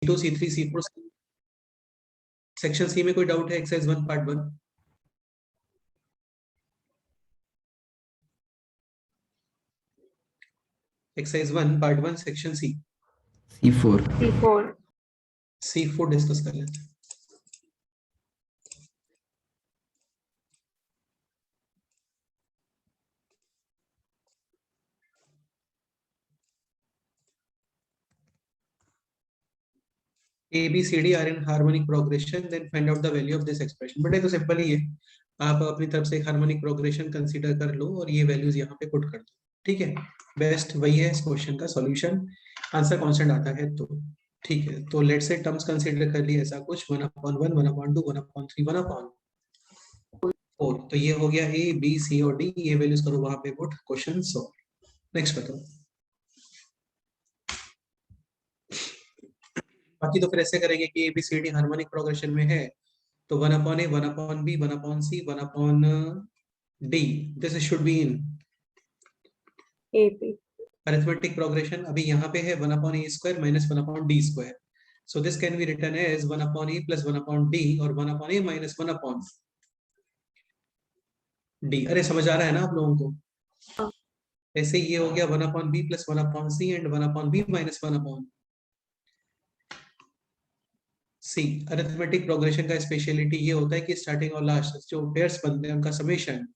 C2 C3 C4 section C में कोई doubt है? Exercise 1 part 1 exercise 1 part 1 section C C4 discuss कर लेते हैं। A, B, C, D are in harmonic progression, then find out the value of this expression. But ये तो simple ही है, आप अपनी तरफ से एक हार्मोनिक प्रोग्रेशन कंसीडर कर लो और ये वैल्यूज यहाँ पे पुट कर दो, ठीक है। बेस्ट वही है इस क्वेश्चन का सॉल्यूशन, आंसर कांस्टेंट आता है तो ठीक है। तो लेट्स से टर्म्स कंसीडर कर लिए ऐसा कुछ 1/1 1/2 1/3 1/4, तो ये हो गया A, B, C और D, ये वैल्यूज करो वहां पे पुट, क्वेश्चन सॉल्व। नेक्स्ट बताओ। बाकी तो फिर ऐसे करेंगे कि ABCD हार्मोनिक प्रोग्रेशन में है तो 1/A 1/B 1/C 1/D, this should be in AP. Arithmetic progression. अभी यहाँ पे है 1/A square minus 1/D square, so this can be written as 1/A plus 1/D और 1/A माइनस 1/D। अरे समझ आ रहा है ना आप लोगों को? ऐसे ये हो गया 1/B plus 1/C and 1/B minus 1/C। Arithmetic progression का स्पेशलिटी ये होता है कि स्टार्टिंग और लास्ट जो पेयर्स बनते हैं उनका समेशन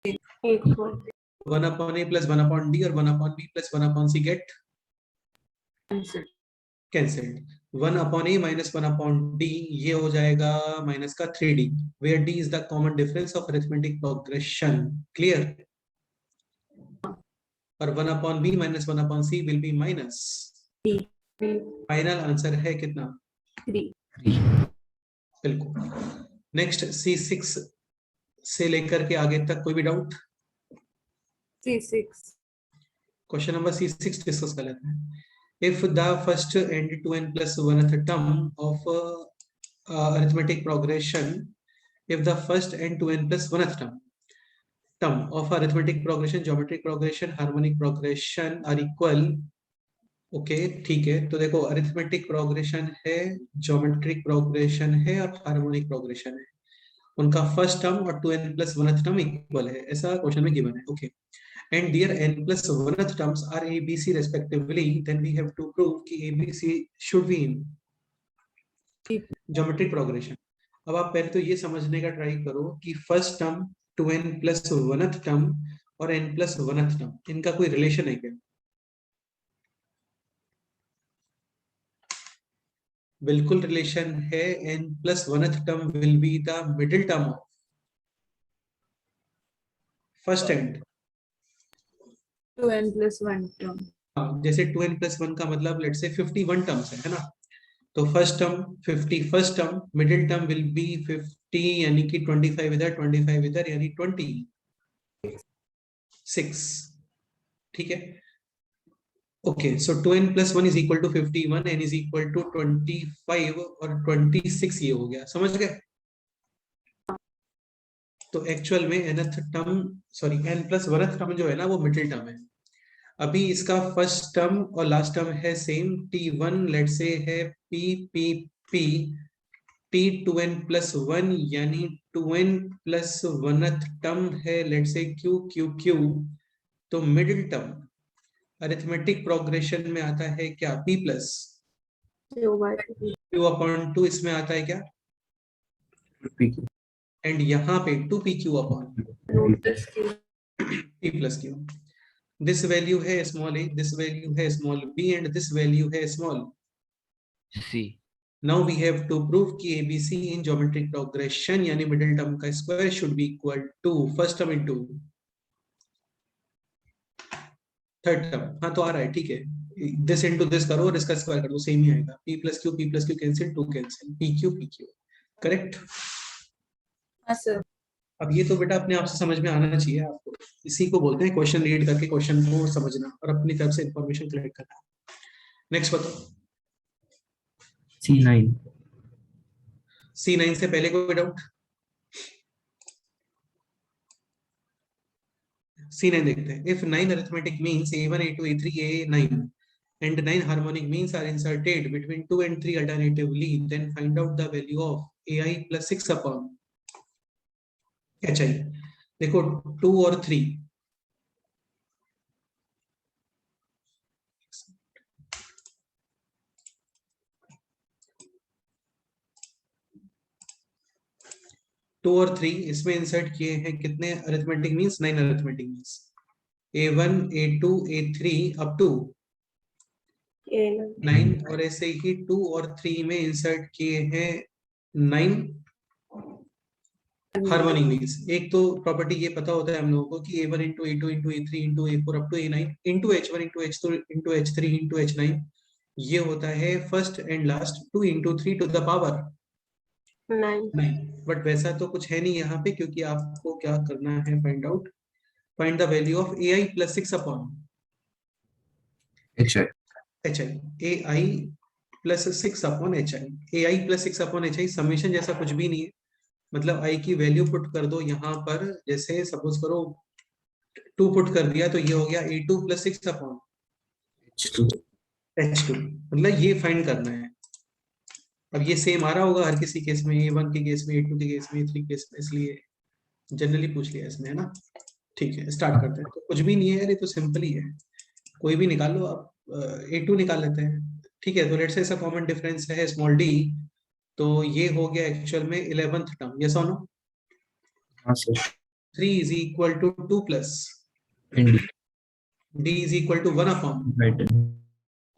1/A प्लस 1/D और 1/B plus 1/C gate cancelled. 1/A minus 1/D ये हो जाएगा माइनस का 3D, where D is the common difference of arithmetic progression. Clear? और 1/B minus 1/C will be minus. Final answer है कितना? 3। बिल्कुल। Next C6 से लेकर के आगे तक कोई भी doubt? C6 question number C6 discuss कर लेते हैं। If the first and 2n plus 1th term of arithmetic progression, if the first and 2n plus 1th term of arithmetic progression, geometric progression, harmonic progression are equal, okay ठीक है। तो देखो arithmetic progression है, geometric progression है और harmonic progression है, उनका first term और 2n plus 1th term equal है, ऐसा क्वेश्चन में गिवन है। Okay, and their n plus 1th terms are a b c respectively, then we have to prove कि a b c should be in geometric progression। अब आप पहले तो ये समझने का ट्राई करो कि first term 2n plus 1th term और n plus 1th term इनका कोई रिलेशन है क्या? बिल्कुल रिलेशन है। n plus 1th term will be the middle term of first and 2n plus 1 term। जैसे 2n plus 1 का मतलब लेट्स से 51 टर्म्स है ना, तो first term 50, first term middle term will be 50 यानी कि 25 इधर 25 इधर यानी 26, ठीक है। Okay, so 2n plus 1 is equal to 51, n is equal to 25 और 26 ये हो गया, समझ गए? तो एक्चुअल में nth term sorry n plus 1th term जो है ना वो मिडिल टर्म है। अभी इसका फर्स्ट टर्म और लास्ट टर्म है सेम, t1 लेट्स से है p p p, t2n plus 1 यानी 2n plus 1th टर्म है लेट्स से q q q, तो मिडिल टर्म अरिथमेटिक प्रोग्रेशन में आता है क्या? p प्लस q/2, इसमें आता है क्या? एंड यहाँ पे 2pq/p plus q। This value है स्मॉल a, दिस वैल्यू है small b and this value है small C। Now we have to prove कि ABC इन ज्योमेट्रिक प्रोग्रेशन यानी मिडिल टर्म का square should be equal to first term into third term. हाँ तो आ रहा है, ठीक है। दिस इनटू दिस करो और इसका स्क्वायर कर दो, सेम ही आएगा। p plus q cancel, 2 cancel, pq correct. हाँ सर। अब ये तो बेटा अपने आप से समझ में आना चाहिए आपको, इसी को बोलते हैं क्वेश्चन रीड करके क्वेश्चन को समझना और अपनी तरफ से इंफॉर्मेशन कलेक्ट करना। नेक्स्ट बताओ। C9 C9 से पहले कोई डाउट? C9 देखते हैं। If 9 arithmetic means A1 A2 A3 A9 and 9 harmonic means are inserted between 2 and 3 alternatively, then find out the value of ai plus 6 upon hi. देखो 2 और 3, to और 3 इसमें इंसर्ट किए हैं कितने arithmetic means, 9 arithmetic means, a1 a2 a3 up to 9, और ऐसे ही 2 और 3 में इंसर्ट किए हैं 9 हार्मोनिक मीन्स। एक तो प्रॉपर्टी ये पता होता है हम लोगों को कि a1 into a2 into a3 into a4 up to a9 into h1 into h2 into h3 into h9, ये होता है first and last 2 into 3 to the power 9। But वैसा तो कुछ है नहीं यहाँ पे, क्योंकि आपको क्या करना है, find the value of ai plus 6 upon hi. ai plus 6 upon hi। ai plus 6 upon hi summation जैसा कुछ भी नहीं है, मतलब i की वैल्यू पुट कर दो यहाँ पर, जैसे सपोज करो 2 पुट कर दिया तो ये हो गया a2 प्लस 6 अपॉन h2, मतलब ये फाइंड करना है। अब ये सेम आ रहा होगा हर किसी केस में, a1 के केस में, a2 के केस में, a3 केस में, इसलिए जनरली पूछ लिया इसमें, है ना। ठीक है, स्टार्ट करते हैं। तो कुछ भी नहीं है यार, ये तो सिंपल ही है, कोई भी निकाल लो आप। a2 निकाल लेते हैं, ठीक है। तो लेट्स से ऐसा कॉमन डिफरेंस है स्मॉल d, तो ये हो गया एक्चुअल में 11th टर्म, यस और नो। हाँ sir. 3 is equal to 2 plus d is equal to 1 upon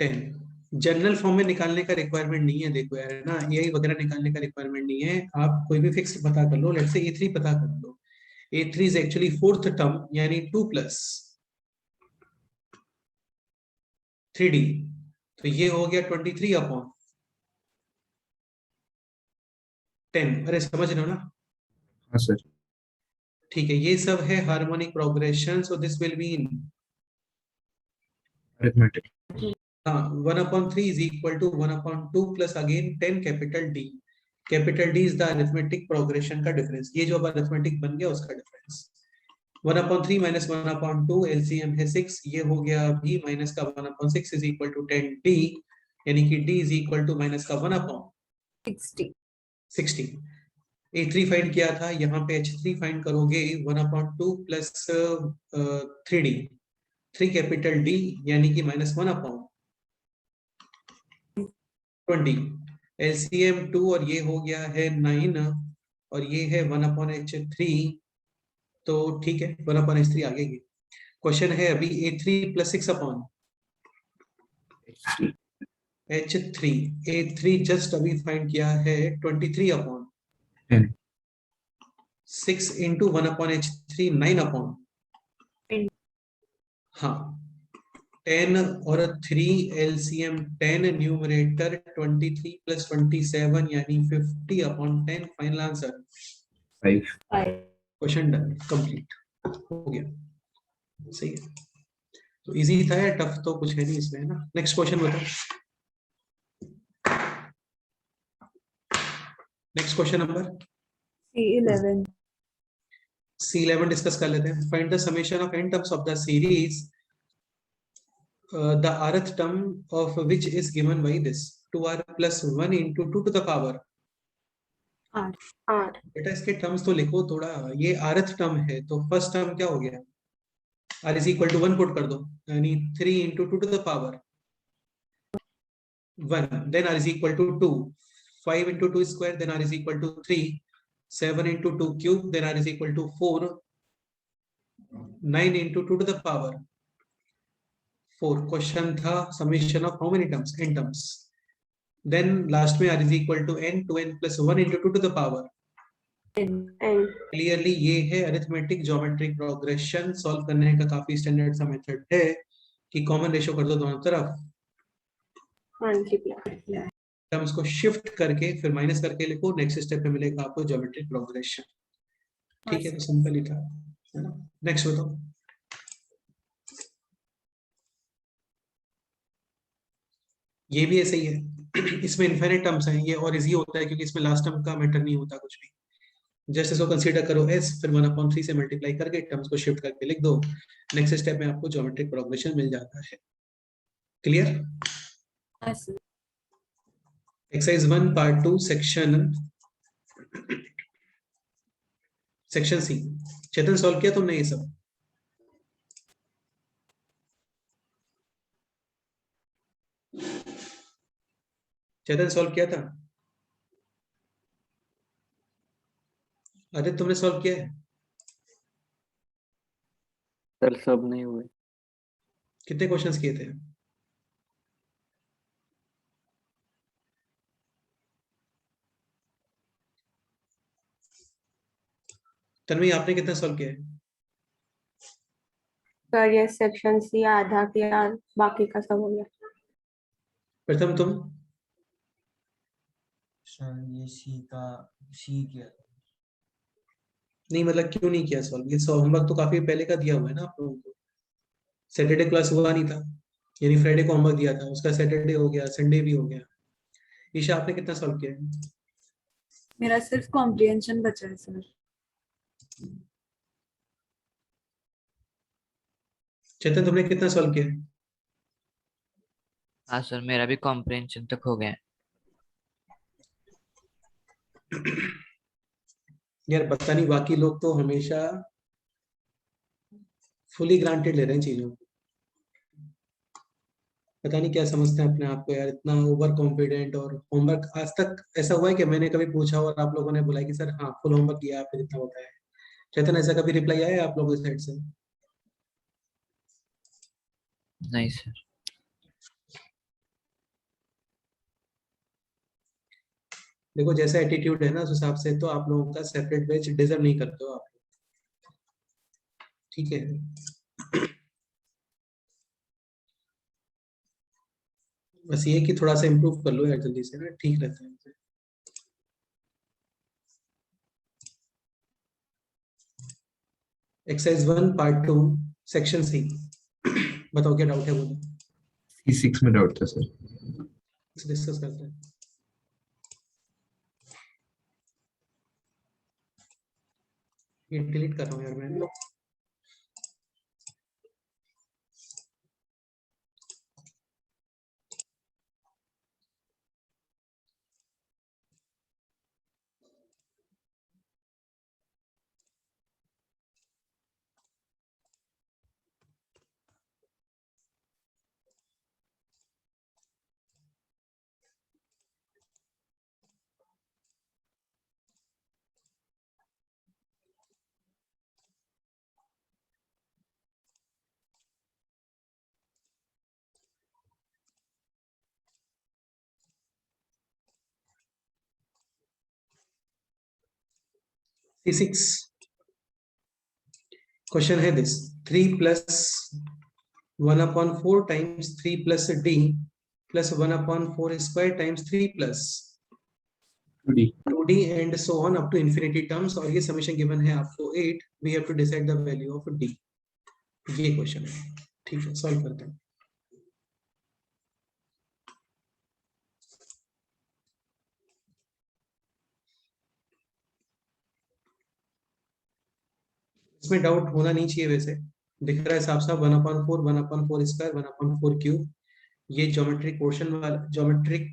10। General form में निकालने का रिक्वायरमेंट नहीं है, देखो यार, है ना, ai वगैरह निकालने का रिक्वायरमेंट नहीं है। आप कोई भी फिक्स पता कर लो, लेट्स से a3 पता कर लो। a3 is actually 4th term, यानी 2 प्लस 3d, तो ये हो गया 23 अपॉन 10। अरे समझ रहे हो ना। हाँ सर। ठीक है, ये सब है harmonic progression, so this will be in arithmetic. हाँ 1/3 is equal to 1/2 plus again 10 capital D। Capital D is the arithmetic progression का डिफरेंस, ये जो अब अरिथमेटिक बन गया उसका डिफरेंस। 1/3 माइनस 1/2 एलसीएम है 6, ये हो गया अभी माइनस का 1/6 इज इक्वल टू 10D, यानी कि D is equal to minus का 1/60। A3 फाइंड किया था, यहाँ पे H3 फाइंड करोगे 1/2 प्लस 3D, 3 कैपिटल D यानी कि माइनस 1/20। LCM 2 और ये हो गया है 9 और ये है 1/H3, तो ठीक है 1/H3 आगे की क्वेश्चन है अभी A3 plus 6 upon H3। A3 just अभी फाइंड किया है 23 अपॉन 6 इंटू 1/H3 9 अपॉन, हाँ 10 और 3 एलसीएम 10, न्यूमरेटर 23 प्लस 27 यानी 50/10, final answer 5। Question done, complete हो गया। सही है, तो इजी था या टफ तो कुछ है नहीं इसमें, है ना। नेक्स्ट क्वेश्चन बताओ, next question number C11 C11 discuss कर लेते हैं। Find the summation of n terms of the series the rth term of which is given by this 2r plus 1 into 2 to the power R। बेटा इसके terms तो लिखो थोड़ा, ये rth term है तो फर्स्ट टर्म क्या हो गया, r is equal to 1 put कर दो, यानी 3 into 2 to the power 1, then r is equal to 2, 5 into 2 square, then r is equal to 3, 7 into 2 cube, then r is equal to 4, 9 into 2 to the power 4। Question था summation of how many terms, n terms, then last में r is equal to n 2n plus 1 into 2 to the power। Clearly ये है arithmetic geometric progression, solve करने का काफी standard सा method है कि कॉमन रेशियो कर दो दोनों तरफ, टर्म्स को शिफ्ट करके फिर माइनस करके लिखो, नेक्स्ट स्टेप पे मिलेगा आपको ज्योमेट्रिक प्रोग्रेशन। ठीक है, तो सिंपल ही था, है ना। नेक्स्ट बताओ, ये भी ऐसे ही है, इसमें इनफिनिट टर्म्स हैं, ये और इजी होता है क्योंकि इसमें लास्ट टर्म का मैटर नहीं होता कुछ भी, जस्ट इसको कंसीडर करो s, फिर 1/3 से मल्टीप्लाई करके टर्म्स को शिफ्ट करके लिख दो, नेक्स्ट स्टेप में आपको ज्योमेट्रिक प्रोग्रेशन मिल जाता है। क्लियर? हाँ sir. Exercise 1 part 2 section C. Chetan solve किया तुमने ये सब? चेतन सॉल्व किया था? आदित्य तुमने सॉल्व किया है? सर सब नहीं हुए। कितने क्वेश्चंस किए थे? तन्वी आपने कितना सॉल्व किया है? सर ये सेक्शन सी आधा किया, बाकी का सब हो गया। प्रथम तुम? सर ये सी किया था। नहीं मतलब क्यों नहीं किया सॉल्व? ये होमवर्क तो काफी पहले का दिया हुआ है ना आप लोगों को। सैटरडे क्लास हुआ नहीं था, यानी फ्राइडे को होमवर्क दिया था, उसका सैटरडे हो गया, संडे भी हो गया। ईशा आपने कितना सॉल्व किया है? मेरा सिर्फ कॉम्प्रिहेंशन बचा है सर। चेतन तुमने कितना सॉल्व किया है? हाँ सर मेरा भी कॉम्प्रिहेंशन तक हो गया है। यार पता नहीं, बाकी लोग तो हमेशा फुली ग्रांटेड ले रहे हैं चीजों को। पता नहीं क्या समझते हैं अपने आप को यार, इतना ओवर कॉन्फिडेंट। और होमवर्क आज तक ऐसा हुआ है कि मैंने कभी पूछा और आप लोगों ने बोला कि सर हाँ फुल होमवर्क किया आपने जितना बताया है? चेतन ऐसा कभी रिप्लाई आया है आप लोगों की साइड से? नहीं सर। देखो जैसा एटीट्यूड है ना, उस हिसाब से तो आप लोगों का सेपरेट बैच डिजर्व नहीं करते हो आप। ठीक है? बस ये कि थोड़ा सा इम्प्रूव कर लो यार जल्दी से ना, ठीक रहता है। Exercise 1 part 2 section C. बताओ क्या डाउट है, बोलो। C6 में डाउट था सर। डिस्कस करते हैं। ये डिलीट कर रहा हूँ यार मैं। C6 क्वेश्चन है this: 3 plus 1/4 times 3 plus d plus 1/4 square times 3 plus 2D 2d and so on up to infinity terms, और ये समेशन गिवन है आपको 8। We have to decide the value of d। ये क्वेश्चन है, ठीक है? Solve करते हैं। इसमें डाउट होना नहीं चाहिए वैसे। दिख रहा है साफ साफ 1/4 1/4 स्क्वायर 1/4 क्यूब। ये ज्योमेट्रिक पोर्शन वाला, ज्योमेट्रिक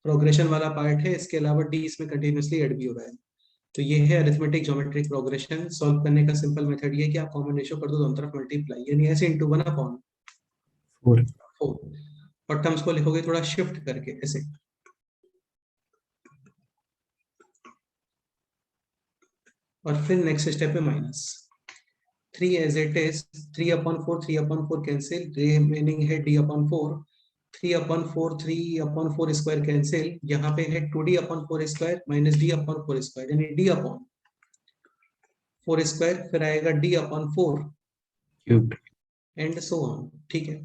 प्रोग्रेशन वाला पार्ट है। इसके अलावा डी इसमें कंटिन्यूसली ऐड भी हो रहा है। तो ये है अरिथमेटिक ज्योमेट्रिक प्रोग्रेशन। सॉल्व करने का सिंपल मेथड ये है कि आप कॉमन रेशियो कर दो दोनों तरफ मल्टीप्लाई, यानी ऐसे इनटू 1/4 और टर्म्स को लिखोगे थोड़ा शिफ्ट करके ऐसे। और फिर नेक्स्ट स्टेप में minus 3 as it is. 3/4 3/4 cancel, remaining है d/4। 3/4 स्क्वायर कैंसिल, यहाँ पे है 2d/4 square minus d/4 square, यानी d/4 स्क्वायर, फिर आएगा d/4 cube and so on. ठीक है?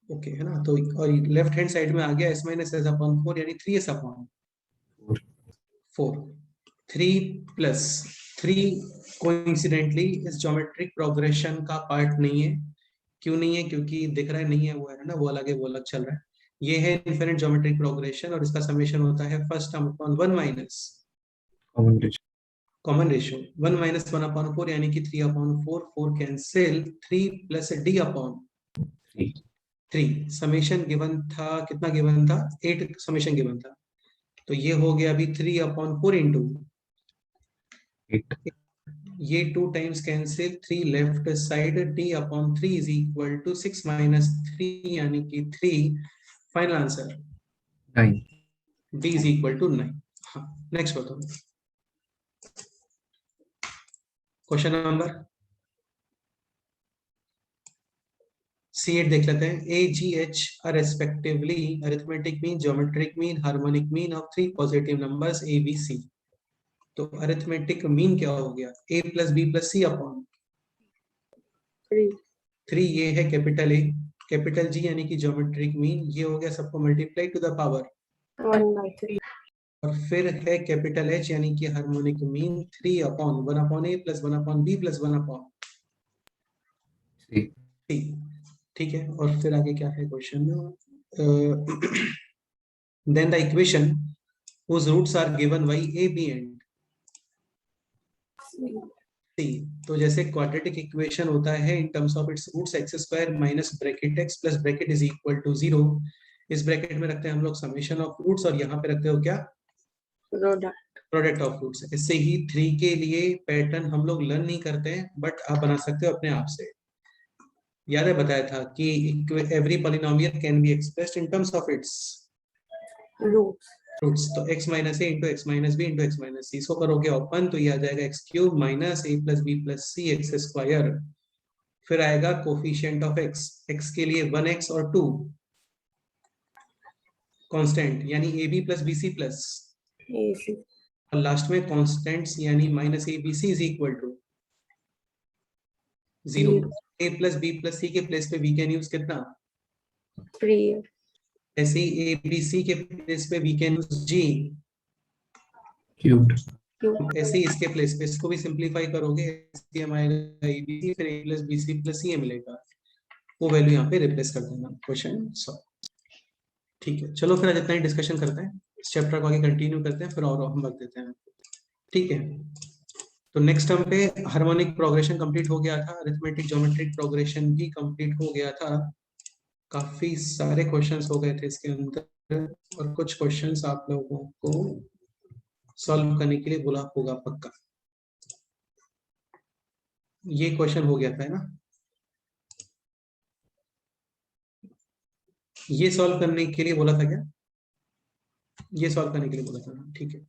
ओके है ना? तो और लेफ्ट हैंड साइड में आ गया s माइनस s/4, यानी 3s/4। 3 प्लस 3 कोइंसिडेंटली इस ज्योमेट्रिक प्रोग्रेशन का पार्ट नहीं है। क्यों नहीं है? क्योंकि दिख रहा है नहीं है, वो है ना, वो अलग है, वो अलग चल रहा है। ये है इनफिनिट ज्योमेट्रिक प्रोग्रेशन, और इसका समेशन होता है first term upon 1 minus common ratio common ratio 1 minus 1/4, यानी कि 3/4। 4 cancel, 3 plus d/4 3 3 summation given था, कितना गिवन था, 8 समेशन गिवन था, तो ये हो गया अभी 3/4 इंटू 8. ये 2 times cancel, 3 left side, d/3 is equal to 6 minus 3 यानी कि 3. Final answer 9. d is equal to 9. हाँ, नेक्स्ट बताओ क्वेश्चन नंबर C8 देख लेते हैं. A, G, H are respectively arithmetic mean, geometric mean, harmonic mean of 3 positive numbers A, B, C. तो arithmetic mean क्या हो गया, A plus B plus C upon 3. ये है कैपिटल A, कैपिटल G यानी कि ज्योमेट्रिक मीन, ये हो गया सबको मल्टीप्लाई टू द पावर 1/3. और फिर है कैपिटल H यानी कि harmonic mean 3/1/A plus 1/B plus 1/C. 3. ठीक है, और फिर आगे क्या है क्वेश्चन में, then the equation whose roots are given by A, B and C. तो जैसे क्वाड्रेटिक इक्वेशन होता है in terms of its roots x² minus bracket x plus bracket is equal to 0. इस ब्रैकेट में रखते हैं हम लोग समेशन ऑफ रूट्स और यहाँ पे रखते हो क्या, प्रोडक्ट ऑफ रूट्स. इससे ही 3 के लिए पैटर्न हम लोग लर्न नहीं करते हैं, बट आप बना सकते हो अपने आप से. याद है बताया था कि every polynomial can be expressed in terms of its roots. तो x minus A into X minus B into X minus C, इसको करोगे ओपन तो ये आ जाएगा X cube minus A plus B plus C X square. फिर आएगा coefficient of x, x के लिए 1x और 2 कांस्टेंट यानी A B plus B C plus, AC. और लास्ट में कांस्टेंट्स यानी minus A B C is equal to 0. A plus B plus C के प्लेस पे वी कैन यूज कितना, 3. ऐसे ही ए बी सी के प्लेस पे we can use G. Cubed. ऐसे ही इसके प्लेस पे इसको भी सिंपलीफाई करोगे, एम आएगा ए बी सी फिर ए प्लस बी सी प्लस सी मिलेगा, वो वैल्यू यहाँ पे रिप्लेस कर देना. Question solve. ठीक है, चलो फिर आज इतना ही डिस्कशन करते हैं, इस चैप्टर को आगे कंटिन्यू करते हैं, फिर और हम बता देते हैं. ठीक है, तो नेक्स्ट टर्म पे हार्मोनिक प्रोग्रेशन कंप्लीट हो गया था, अरिथमेटिक ज्योमेट्रिक प्रोग्रेशन भी कंप्लीट हो गया था. काफी सारे क्वेश्चंस हो गए थे इसके अंदर, और कुछ क्वेश्चंस आप लोगों को सॉल्व करने के लिए बोला होगा पक्का. ये क्वेश्चन हो गया था है ना, ये सॉल्व करने के लिए बोला था क्या, ये सॉल्व करने के लिए बोला था ना. ठीक है,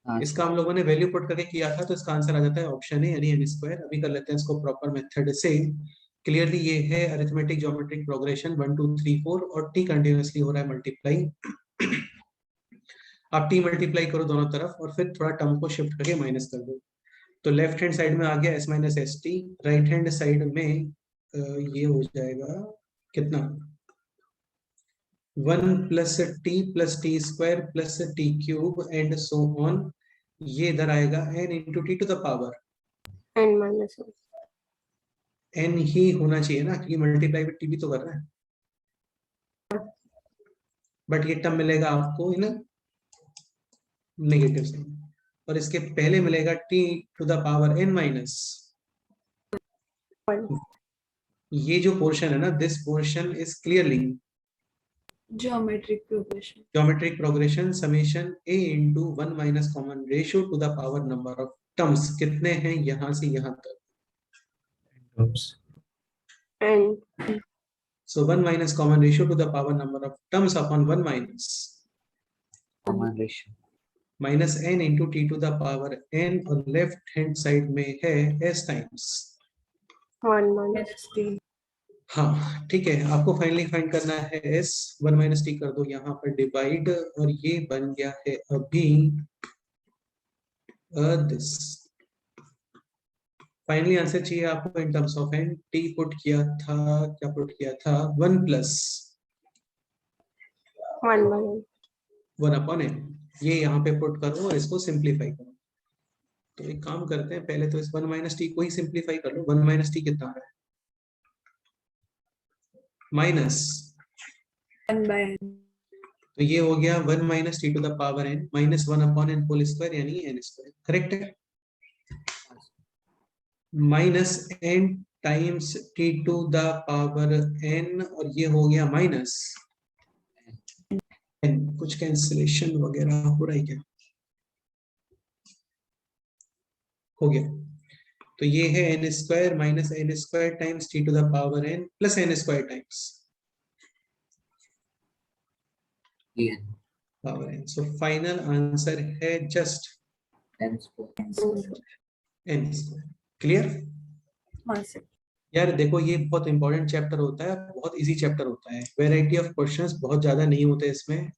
हाँ इसका हम लोगों ने वैल्यू पुट करके किया था, तो इसका आंसर आ जाता है ऑप्शन ए यानी n². अभी कर लेते हैं इसको प्रॉपर मेथड से. क्लियरली ये है अरिथमेटिक ज्योमेट्रिक प्रोग्रेशन 1 2 3 4 और t कंटिन्यूअसली हो रहा है मल्टीप्लाई. आप t मल्टीप्लाई करो दोनों तरफ और फिर थोड़ा टर्म को शिफ्ट करके माइनस कर दो, तो लेफ्ट हैंड साइड में आ गया s minus S T, right hand side में ये हो जाएगा कितना, 1 plus T square plus T cube and so on. ये इधर आएगा n into T to the power n-1. n ही होना चाहिए ना, क्योंकि मल्टीप्लाई विद टी भी तो कर रहा है, बट ये टर्म मिलेगा आपको इन नेगेटिव साइन, और इसके पहले मिलेगा t to the power n minus. ये जो पोर्शन है ना, this portion is clearly geometric progression summation a into 1 minus common ratio to the power number of terms. कितने हैं यहाँ से यहाँ तक, Terms. And so 1 minus common ratio to the power number of terms upon 1 minus common ratio. minus n into t to the power n, और left hand side में है s times 1 minus t. हाँ ठीक है, आपको finally find करना है s. 1 minus T कर दो यहाँ पर डिवाइड, और ये बन गया है अभी दिस. फाइनली आंसर चाहिए आपको इन terms of n. t put किया था, क्या पुट किया था, 1 प्लस 1 minus 1 अपॉन n. ये यहाँ पे पुट करो और इसको सिंप्लीफाई करो. तो एक काम करते हैं, पहले तो इस 1 माइनस टी को ही सिंप्लीफाई कर लो. 1 माइनस टी कितना आ रहा है, माइनस, 1/n. तो ये हो गया 1 minus T to the power n minus 1 upon n whole square यानी n स्क्वायर. करेक्ट है, minus n times T to the power n, और ये हो गया माइनस n। कुछ कैंसिलेशन वगैरह हो रहा है क्या? हो गया। तो ये है n square minus n square times T to the power n plus n square times n power n। So final answer है just n square. n square. Clear? हाँ सर। यार देखो, ये बहुत इंपॉर्टेंट चैप्टर होता है, बहुत इजी चैप्टर होता है। वैरायटी ऑफ क्वेश्चंस बहुत ज्यादा नहीं होते इसमें,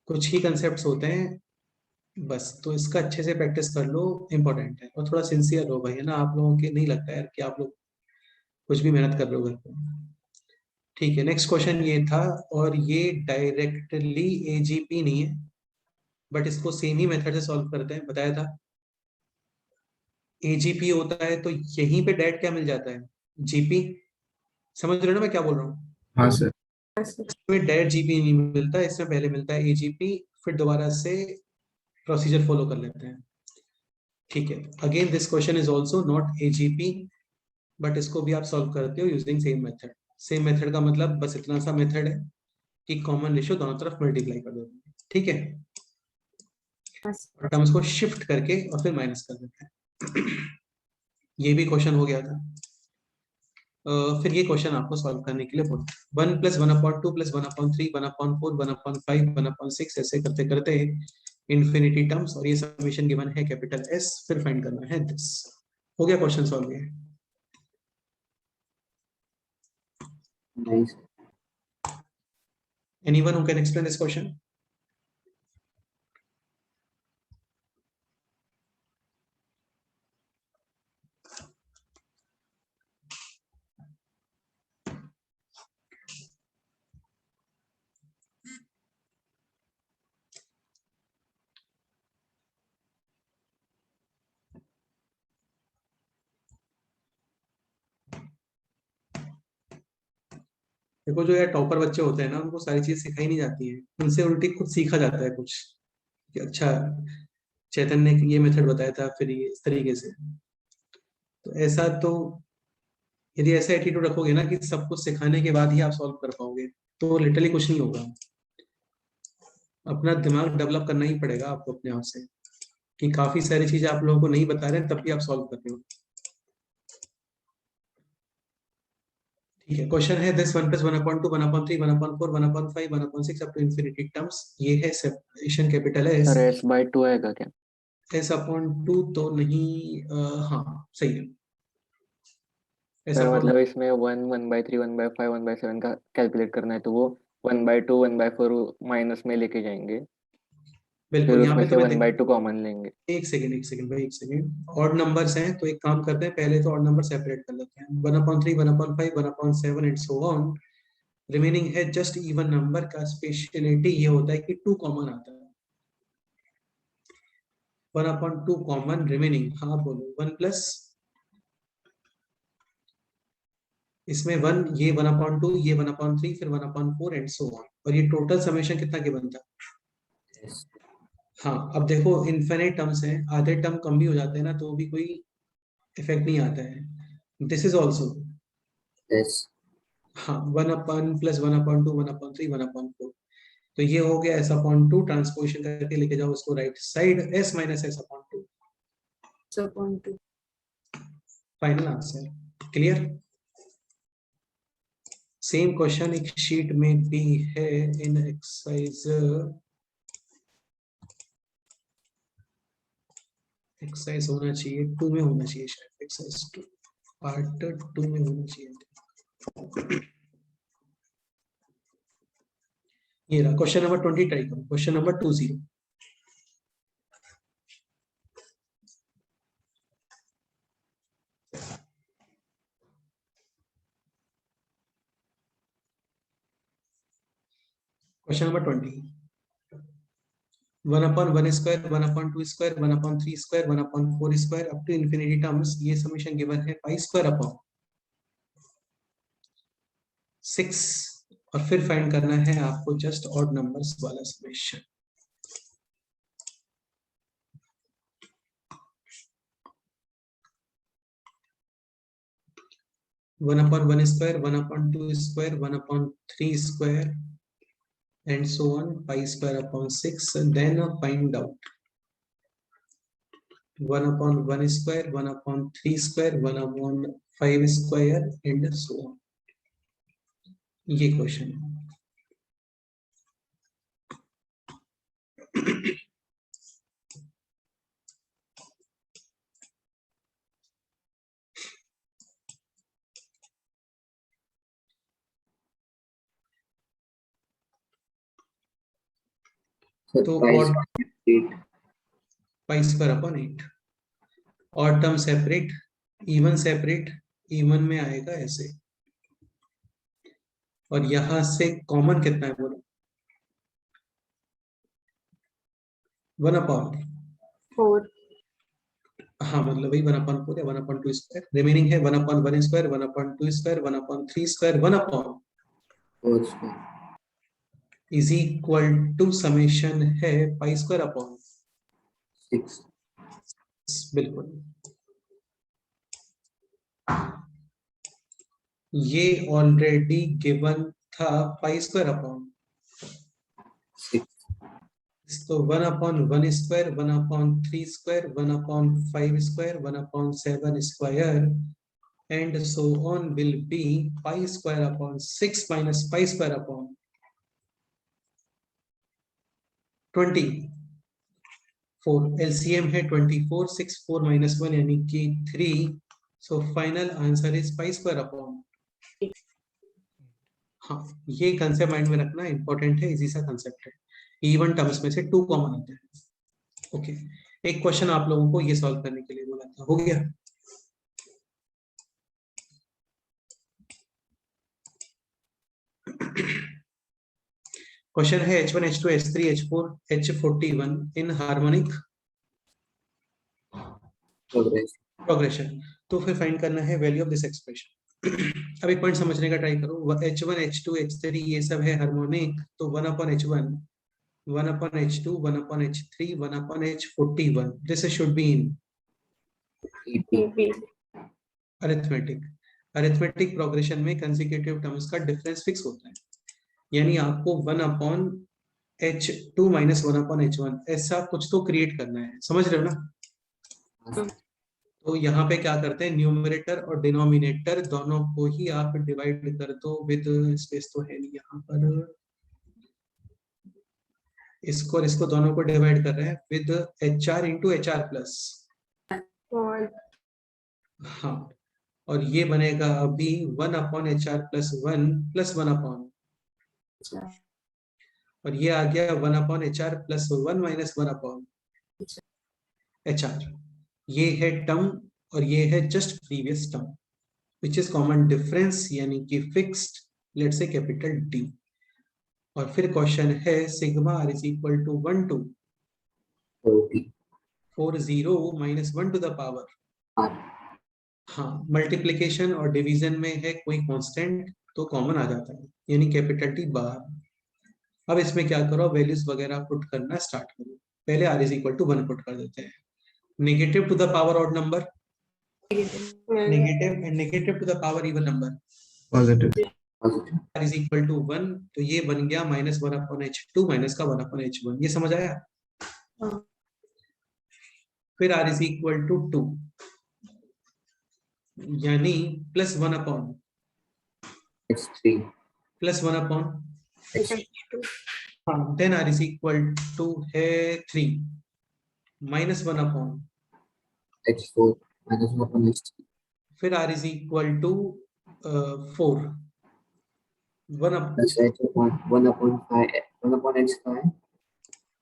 कुछ ही कंसेप्ट्स होते हैं बस। तो इसका अच्छे से प्रैक्टिस कर लो, इंपॉर्टेंट है। और थोड़ा सिंसियर हो भाई, है ना? आप लोगों के नहीं लगता यार कि आप लोग कुछ भी मेहनत कर रहे हो घर पे? ठीक है, नेक्स्ट क्वेश्चन ये था, और ये डायरेक्टली एजीपी नहीं है, बट इसको सेम ही मेथड से सॉल्व करते हैं, बताया था। एजीपी होता है तो यहीं पे डायरेक्ट क्या मिल जाता है? जीपी। समझ रहे हो ना मैं क्या बोल रहा हूँ? हाँ सर। इसमें डायरेक्ट जीपी नहीं मिलता, इसमें पहले मिलता है एजीपी, फिर दोबारा से प्रोसीजर फॉलो कर लेते हैं। ठीक है, again this question is also not AGP, but इसको भी आप सॉल्व करते हो using same method. Same method का मतलब बस इतना सा मेथड है कि कॉमन रेशियो दोनों तरफ मल्टीप्लाई कर देते हैं, ठीक है? और टर्म्स को शिफ्ट करके और फिर माइनस कर देते हैं। ये भी क्वेश्चन हो गया था। फिर ये क्वेश्चन आपको सॉल्व करने के लिए बोलते हैं 1 + 1/2 + 1/3 1/4 1/5 1/6, ऐसे करते करते इंफिनिटी टर्म्स, और ये समेशन गिवन है कैपिटल एस, फिर फाइंड करना है दिस। हो गया क्वेश्चन सॉल्व? है Nice. Anyone who can explain this question? देखो, जो यार टॉपर बच्चे होते हैं ना, उनको सारी चीज सिखाई नहीं जाती है, उनसे उल्टी खुद सीखा जाता है कुछ, कि अच्छा चैतन ने ये मेथड बताया था, फिर ये इस तरीके से। तो ऐसा तो, यदि ऐसा एटीट्यूड रखोगे ना कि सब कुछ सिखाने के बाद ही आप सॉल्व कर पाओगे, तो लिटरली कुछ नहीं होगा। अपना दिमाग डेवलप करना ही पड़ेगा आपको अपने आप से, कि काफी सारी चीजें आप लोगों को नहीं बता रहे हैं, तब भी आप सॉल्व कर रहे हो। ठीक है, क्वेश्चन है this 1 + 1/2 1/3 1/4 1/5 1/6 up to infinity terms. ये है सेपरेशन कैपिटल है सर s/2 आएगा क्या? S/2 तो नहीं, हाँ सही है। सर S/2 मतलब इसमें 1/3 1/5 1/7 का कैलकुलेट करना है, तो वो 1/2 1/4 माइनस में लेके जाएंगे, फिर बिल्कुल। यहाँ उसमें पे से तुम्हें 1/2 कॉमन लेंगे। एक सेकंड भाई, एक सेकंड। ऑड नंबर्स हैं तो एक काम करते हैं, पहले तो ऑड नंबर सेपरेट कर लेते हैं। 1/3 1/5 1/7 एंड सो ऑन। रिमेनिंग है जस्ट इवन नंबर का स्पेशलिटी ये होता है कि 2 कॉमन आता है। 1/2 कॉमन, रिमेनिंग, हाँ बोलो 1 प्लस, इसमें 1, ये 1/2, ये 1/3, फिर 1/4 एंड सो ऑन। और ये टोटल समेशन कितना के बनता है? Yes. हाँ, अब देखो इनफिनिट टर्म्स हैं, आधे टर्म कम भी हो जाते हैं ना, तो भी कोई इफेक्ट नहीं आता है। This is also, Yes. हाँ, 1/+ 1/2 1/3 1/4। तो ये हो गया S/2, ट्रांसपोजिशन करके लेके जाओ इसको right side, S - S/2। Final answer clear? Same question एक शीट में भी है, इन एक्सरसाइज होना चाहिए 2 में होना चाहिए, शायद एक्सरसाइज 2 पार्ट 2 में होना चाहिए। ये रहा क्वेश्चन नंबर 20, ट्राई करो question number 20। Question number 20, 1/1 square 1/2 square 1/3 square 1/4 square up to infinity terms. ये समेशन गिवन है पाई स्क्वायर अपॉन 6, और फिर फाइंड करना है आपको जस्ट ऑड नंबर्स वाला summation. 1 upon 1 square, 1 upon 2 square, 1 upon 3 square, and so on, pi square upon 6, and then find out 1 upon 1 square, 1 upon 3 square, 1 upon 5 square, and so on. ये question है. तो pi square upon 8. और term separate, even separate, even में आएगा ऐसे. और यहां से कॉमन कितना है बोलो? 1 upon, 4. हाँ मतलब वही 1 upon 4 या 1 upon 2 स्क्वायर. रिमेनिंग है 1 upon 1 square, 1 upon 2 square, 1 upon 3 square, 1 upon 4 square. Is equal to summation है पाई स्क्वायर अपॉन 6. बिल्कुल. ये ऑलरेडी गिवन था पाई स्क्वायर अपॉन 6. तो 1 upon 1 square, 1 upon 3 square, 1 upon 5 square, 1 upon 7 square, and so on will be pi square upon 6 minus pi square upon 24. LCM है 24, 6 4 minus 1 यानी कि 3. So final answer is pi square upon. हाँ ये concept mind में रखना important है, easy सा concept है. इवन टर्म्स में से 2 कॉमन होते हैं. ओके, एक क्वेश्चन आप लोगों को ये सॉल्व करने के लिए बोला था, हो गया. क्वेश्चन है H1 H2 H3 H4 H41 इन हार्मोनिक प्रोग्रेशन. तो फिर फाइंड करना है वैल्यू ऑफ दिस एक्सप्रेशन. अब एक पॉइंट समझने का ट्राई करो. H1 H2 H3 ये सब है हार्मोनिक, तो 1 upon H1, 1 upon H2, 1 upon H3, 1 upon H41. This should be in EP. Arithmetic. Arithmetic progression में कंसेक्यूटिव टर्म्स का डिफरेंस फिक्स होता है, यानी आपको 1 upon H2 minus 1 upon H1 ऐसा कुछ तो क्रिएट करना है. समझ रहे हो ना? तो यहाँ पे क्या करते हैं, न्यूमरेटर और डिनोमिनेटर दोनों को ही आप डिवाइड कर दो विद स्पेस तो है नहीं यहाँ पर, इसको और इसको दोनों को डिवाइड कर रहे हैं with HR into HR plus. हाँ, और ये बनेगा अभी 1 upon HR plus 1 plus 1 upon, और ये आ गया 1 upon HR plus 1 minus 1 upon HR. ये है टर्म और ये है just previous term which is common difference यानी कि fixed, let's say capital D. और फिर क्वेश्चन है sigma r is equal to 1 to 40 minus 1 to the power. हाँ, मल्टीप्लिकेशन और डिवीजन में है कोई कांस्टेंट तो कॉमन आ जाता है, यानी कैपिटल T बार. अब इसमें क्या करो, वैल्यूज वगैरह पुट करना स्टार्ट करो. पहले r is equal to 1 put कर देते हैं. Negative to the power odd number, negative and negative to the power even number, positive. r is equal to 1, तो ये बन गया माइनस 1 अपॉन H2 माइनस का 1 अपॉन H1. ये समझ आया? फिर r इज इक्वल टू 2 यानी plus 1 upon H3 plus 1 upon, H2. हाँ, then r is equal to है 3 minus 1 upon, H4 minus 1 upon H3. फिर r is equal to 4 1 plus H1 upon 5 1 upon H5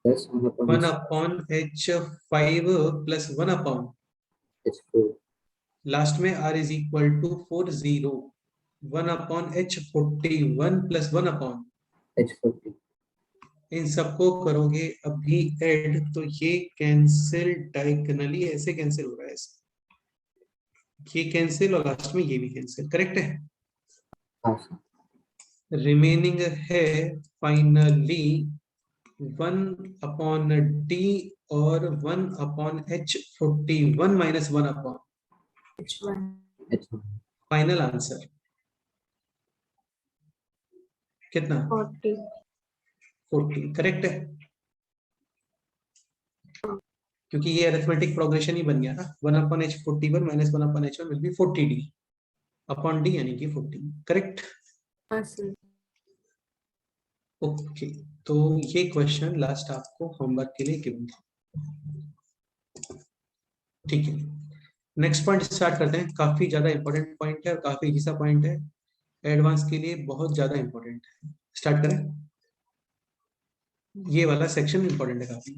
plus 1 upon 1 upon H5 plus 1 upon, H4 last में r is equal to 40 1 upon H41 plus 1 upon. H40. इन सबको करोगे अभी add तो ये cancel diagonally ऐसे cancel हो रहा है, ये कैंसिल और लास्ट में ये भी कैंसिल. करेक्ट है? हाँ सर. रिमेनिंग है फाइनली 1 अपॉन D और 1 upon H41 minus 1 upon. H1. H1 final answer कितना? 40. 40 करेक्ट है, क्योंकि ये अरिथमेटिक प्रोग्रेशन ही बन गया ना। 1/h 41 minus 1/h1 will be 40d upon d यानी कि 40 करेक्ट। हाँ सर. ओके, तो ये क्वेश्चन लास्ट आपको होमवर्क के लिए गिवन था, ठीक है। नेक्स्ट पॉइंट स्टार्ट करते हैं। काफी ज्यादा इंपॉर्टेंट पॉइंट है और काफी इजी सा पॉइंट है, एडवांस के लिए बहुत ज्यादा इंपॉर्टेंट है। स्टार्ट करें, ये वाला सेक्शन इंपॉर्टेंट है काफी।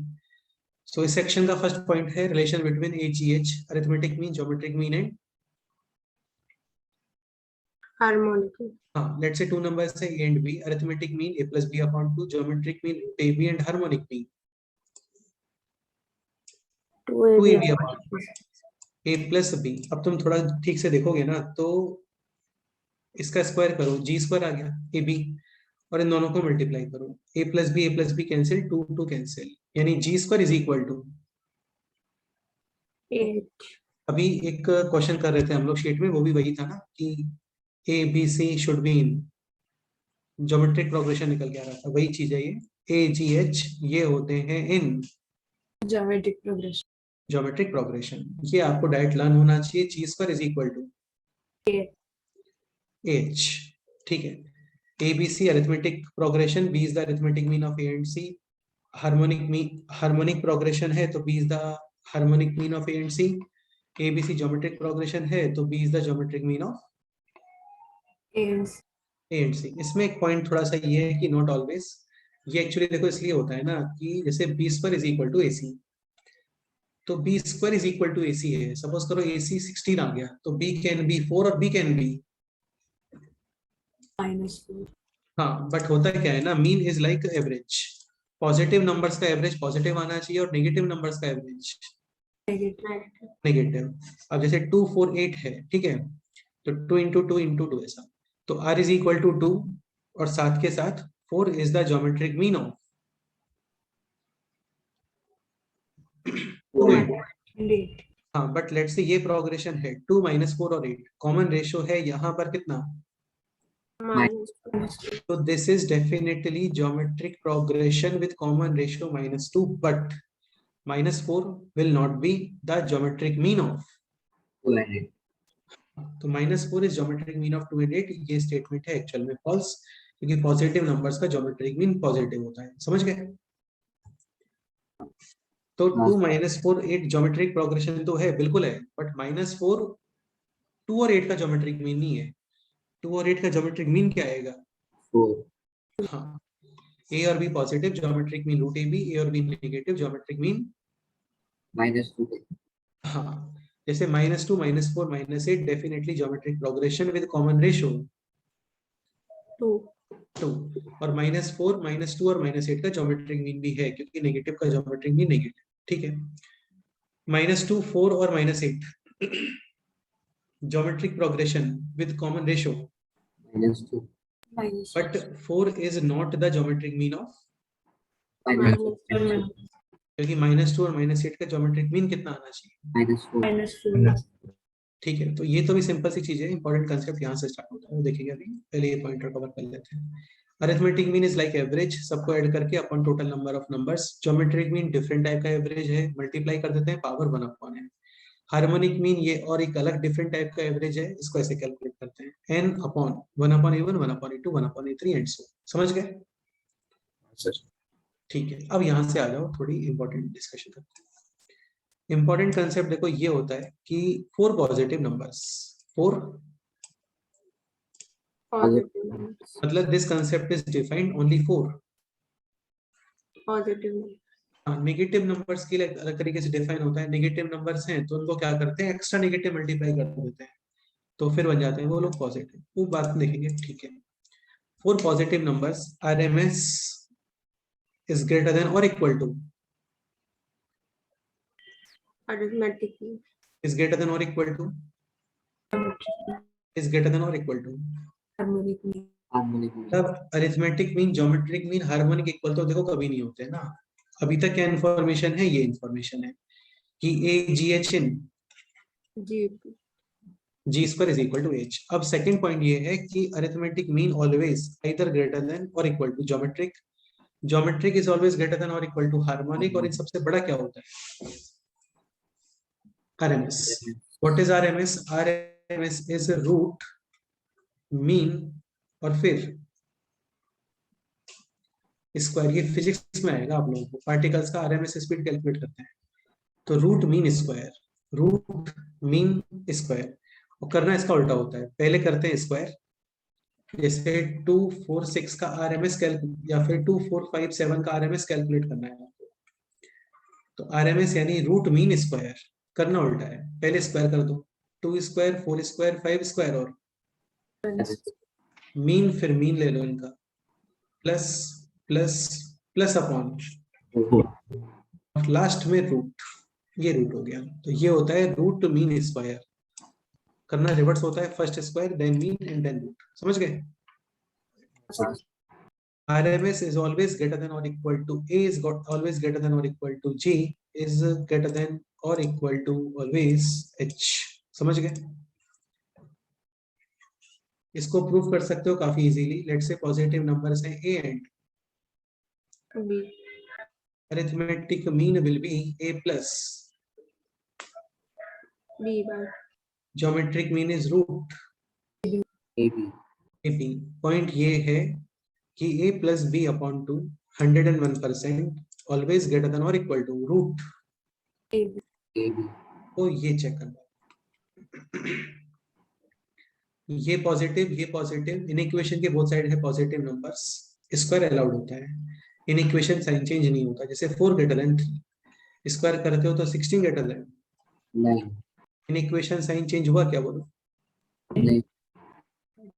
सो इस सेक्शन का फर्स्ट पॉइंट है relation between AGH, arithmetic mean, geometric mean and Harmonic. हाँ, लेट्स से 2 नंबर्स है A and B, arithmetic mean A plus B upon 2, geometric mean AB and harmonic mean 2AB upon A plus B। अब तुम थोड़ा ठीक से देखोगे ना तो इसका स्क्वायर करो, G स्क्वायर आ गया AB, और इन दोनों को मल्टीप्लाई करो, A plus B cancel, 2 cancel, यानी G square is equal to. 8. अभी एक क्वेश्चन कर रहे थे हम लोग शीट में, वो भी वही था ना कि ABC should be in geometric progression, निकल के आ रहा था, वही चीज है ये। AGH ये होते हैं in Geometric progression. Geometric progression. ये आपको डायरेक्ट लर्न होना चाहिए, G square is equal to 8H, ठीक है। ABC arithmetic progression, B is the arithmetic mean of A and C। Harmonic progression है तो B is the harmonic mean of A and C। ABC geometric progression है तो B is the geometric mean of Is. A and C। इसमें एक point थोड़ा सा ये है कि नॉट ऑलवेज, ये एक्चुअली देखो इसलिए होता है ना कि जैसे B square is equal to AC, तो B square is equal to AC है। सपोज करो AC 16 आ गया तो B कैन बी 4 और B कैन बी -4. हाँ, बट होता क्या है ना, mean is like average. Positive numbers का एवरेज पॉजिटिव आना चाहिए और नेगेटिव नंबर्स का एवरेज Negative. नेगेटिव। अब जैसे 2 4 8 है, ठीक है, तो 2 इंटू 2 इंटू 2 ऐसा, तो R इज इक्वल टू 2 और साथ के साथ 4 is the geometric mean of 2 8। And 8. हाँ, बट लेट्स से ये प्रोग्रेशन है 2 -4 और 8, कॉमन रेशियो है यहाँ पर कितना, -2. तो this is definitely geometric progression with common ratio -2, but -4 will not be the geometric mean of, 2 and 8. तो -4 is geometric mean of 2 and 8। ये स्टेटमेंट है एक्चुअल में फॉल्स, क्योंकि पॉजिटिव नंबर्स का ज्योमेट्रिक मीन पॉजिटिव होता है। समझ गए? तो 2 -4 8 ज्योमेट्रिक प्रोग्रेशन तो है, बिल्कुल है, बट -4 2 और 8 का ज्योमेट्रिक मीन नहीं है। 2 और 8 का ज्योमेट्रिक मीन क्या आएगा? 4. हाँ, A और B positive geometric mean √AB, A और B नेगेटिव ज्योमेट्रिक मीन -2. हाँ, जैसे -2 -4 -8 definitely geometric progression with common ratio 2. 2, और -4 -2 और -8 का ज्योमेट्रिक मीन भी है, क्योंकि नेगेटिव का ज्योमेट्रिक मीन नेगेटिव, ठीक है। -2 4 और -8 geometric progression with common ratio, -2. But 4 is not the geometric mean of, -4. क्योंकि -2 और -8 का ज्योमेट्रिक मीन कितना आना चाहिए? -4. ठीक है, तो ये तो भी सिंपल सी चीज है। इंपॉर्टेंट कंसेप्ट यहाँ से स्टार्ट होता है, वो देखेंगे अभी। पहले ये पॉइंटर कवर कर लेते हैं। Arithmetic mean is like average, सबको ऐड करके upon total number of numbers. Geometric mean different type का एवरेज है, मल्टीप्लाई कर देते हैं, पावर 1 अपॉन है। हार्मोनिक मीन ये और एक अलग डिफरेंट टाइप का एवरेज है, इसको ऐसे कैलकुलेट करते हैं, n upon 1 upon a1 1 upon a2 1 upon a3 and so. समझ गए? सर ठीक है, अब यहाँ से आ जाओ, थोड़ी इंपॉर्टेंट डिस्कशन करते हैं। इंपॉर्टेंट कंसेप्ट देखो ये होता है कि 4 पॉजिटिव नंबर्स, 4 Positive numbers. मतलब this concept is defined only 4। Positive. Negative numbers के लिए अलग तरीके से डिफाइन होता है। नेगेटिव नंबर्स हैं तो उनको क्या करते हैं, एक्स्ट्रा नेगेटिव मल्टीप्लाई कर देते हैं, तो फिर बन जाते हैं वो लोग पॉजिटिव। वो बात देखेंगे, ठीक है। 4 positive numbers, RMS is greater than और equal to, Arithmetic. Is greater than और equal to, Geometric. Is greater than और इक्वल टू। Harmonic. Harmonic. तब arithmetic mean, geometric mean, harmonic equal तो देखो कभी नहीं होते ना। अभी तक क्या इन्फॉर्मेशन है, ये इन्फॉर्मेशन है कि AGH in GP. G square is equal to H. अब सेकंड पॉइंट ये है कि arithmetic mean always either greater than और equal to geometric, geometric is always greater than और इक्वल टू हार्मोनिक, और इन सबसे बड़ा क्या होता है? RMS. What is RMS? RMS is root mean और फिर स्क्वायर। ये फिजिक्स में आएगा आप लोगों को, पार्टिकल्स का RMS स्पीड कैलकुलेट करते हैं तो root mean square, root mean square. और करना इसका उल्टा होता है, पहले करते हैं स्क्वायर, जैसे 246 का RMS कैलकुलेट या फिर 2457 का RMS कैलकुलेट करना है आपको, तो RMS यानी रूट मीन स्क्वायर, करना उल्टा है, पहले स्क्वायर कर दो, 2 स्क्वायर 4 स्क्वायर 5 स्क्वायर और मीन, फिर मीन ले लो इनका, plus plus plus upon last में रूट, ये रूट हो गया। तो ये होता है रूट मीन स्क्वायर। करना रिवर्स होता है, first square then mean and then root. समझ गए? RMS is always greater than or equal to A is got always greater than or equal to G is greater than or equal to always H। समझ गए? इसको prove कर सकते हो काफी easily. Let's say positive numbers हैं A and B, arithmetic mean will be A plus B by geometric mean is root AB, AB। Point ये है कि A plus B upon 2 101% always greater than or equal to root, AB, AB, तो ये check करना। ये positive, in equation के both side है positive numbers, square allowed होता है। इन इक्वेशन साइन चेंज नहीं होता, जैसे 4 ग्रेटर देन 3 स्क्वायर करते हो तो 16 greater than, 9, inequation sign change हुआ क्या बोलो? नहीं,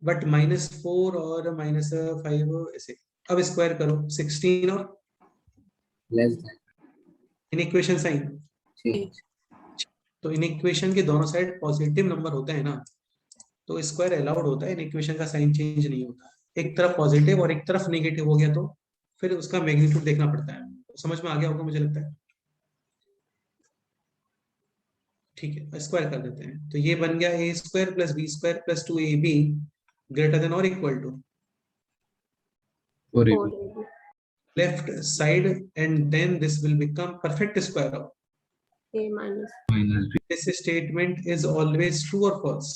बट -4 और -5 ऐसे। अब स्क्वायर करो 16 और less than, inequation sign, change, तो इन इक्वेशन के दोनों साइड पॉजिटिव नंबर होते हैं ना, तो स्क्वायर अलाउड होता है, इन इक्वेशन का साइन चेंज नहीं होता। एक तरफ पॉजिटिव और एक तरफ नेगेटिव हो गया तो फिर उसका मैग्नीट्यूड देखना पड़ता है। समझ में आ गया होगा मुझे लगता है। ठीक है, स्क्वायर कर देते हैं, तो ये बन गया A square plus B square plus 2AB greater than और equal to 4 4 AB, AB, left side, and then this will become perfect square of A minus minus B, this statement is always true और false,